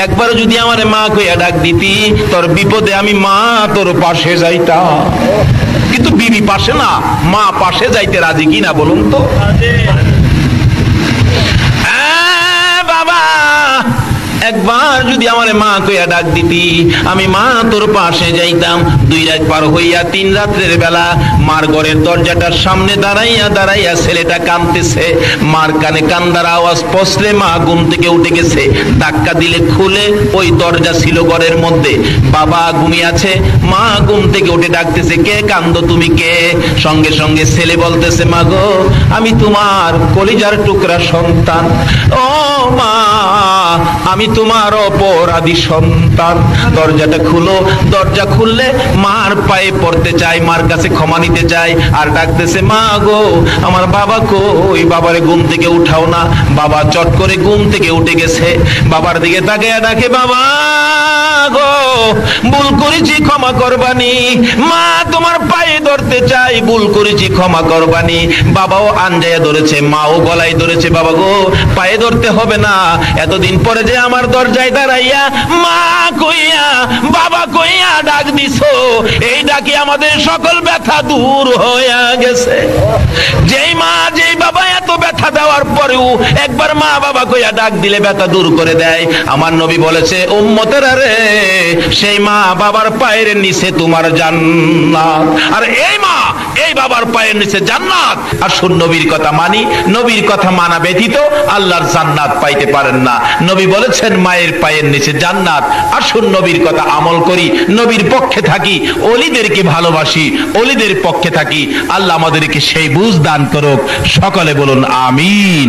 একবার যদি আমারে মা কইয়া ডাক দিতি, তোর বিপদে আমি মা তোর পাশে যাইতাম। কিন্তু বিবি পাশে না, মা পাশে যাইতে রাজি কিনা বলুন তো? বাবা একবার যদি আমার মা কইয়া ডাক দিতি, আমি মা তোর পাশে যাইতাম। 2 রাত পার হইয়া 3 রাত্রের বেলা মার ঘরের দরজাটার সামনে দাঁড়াইয়া দাঁড়াইয়া ছেলেটা কাঁদতেছে। মার কানে কান্দার আওয়াজ পৌঁছলে মা ঘুম থেকে উঠে গেছে। ধাক্কা দিলে খুলে, ওই দরজা ছিল ঘরের মধ্যে। বাবা ঘুমিয়ে আছে, মা ঘুম থেকে উঠে ডাকতেছে কে কান্দো তুমি, কে? সঙ্গে সঙ্গে ছেলে বলতেছে মা গো, আমি তোমার কলিজার টুকরা সন্তান। ও মা, আমি তোমার অপরাধী সন্তান। দরজাটা খুলো। দরজা খুললে মার পায়ে পড়তে চাই, মার কাছে ক্ষমা নিতে চাই, আর ডাকতেছে মা গো, আমার বাবা কই? বাবারে ঘুম থেকে উঠাও না। বাবা চট করে ঘুম থেকে উঠে গেছে। বাবার দিকে তাকিয়ে ডাকে বাবা গো, ভুল করেছি, ক্ষমা করবানি। মা তোমার পায়ে ধরতে চাই, ভুল করেছি, ক্ষমা করবানি। বাবাও আঞ্জায়া ধরেছে, মাও গলায় ধরেছে। বাবা গো, পায়ে ধরতে হবে না, এতদিন পরে যে আমার দরজায় দাঁড়াইয়া মা কইয়া বাবা কইয়া ডাক দিছো, এই ডাকে আমাদের সকল ব্যথা দূর হয়ে গেছে। যেই মা যেই বাবা এত ব্যথা দেওয়ার পরেও একবার মা বাবা কইয়া ডাক দিলে ব্যথা দূর করে দেয়। আমার নবী বলেছে উম্মতেরা রে, সেই মা বাবার পায়ের নিচে তোমার জান্নাত, আর এই মা এই বাবার পায়ের নিচে জান্নাত। আর শুন, নবীর কথা মানি, নবীর কথা মানা ব্যতীত আল্লাহর জান্নাত পাইতে পারেন না। নবী বলেছেন মায়ের পায়ের নিচে জান্নাত। আর শুন, নবীর কথা আমল করি, নবীর পক্ষে থাকি, ওলিদেরকে ভালোবাসি, ওলিদের পক্ষে থাকি। আল্লাহ আমাদেরকে সেই বুঝ দান করুক। সকলে বলুন আমিন।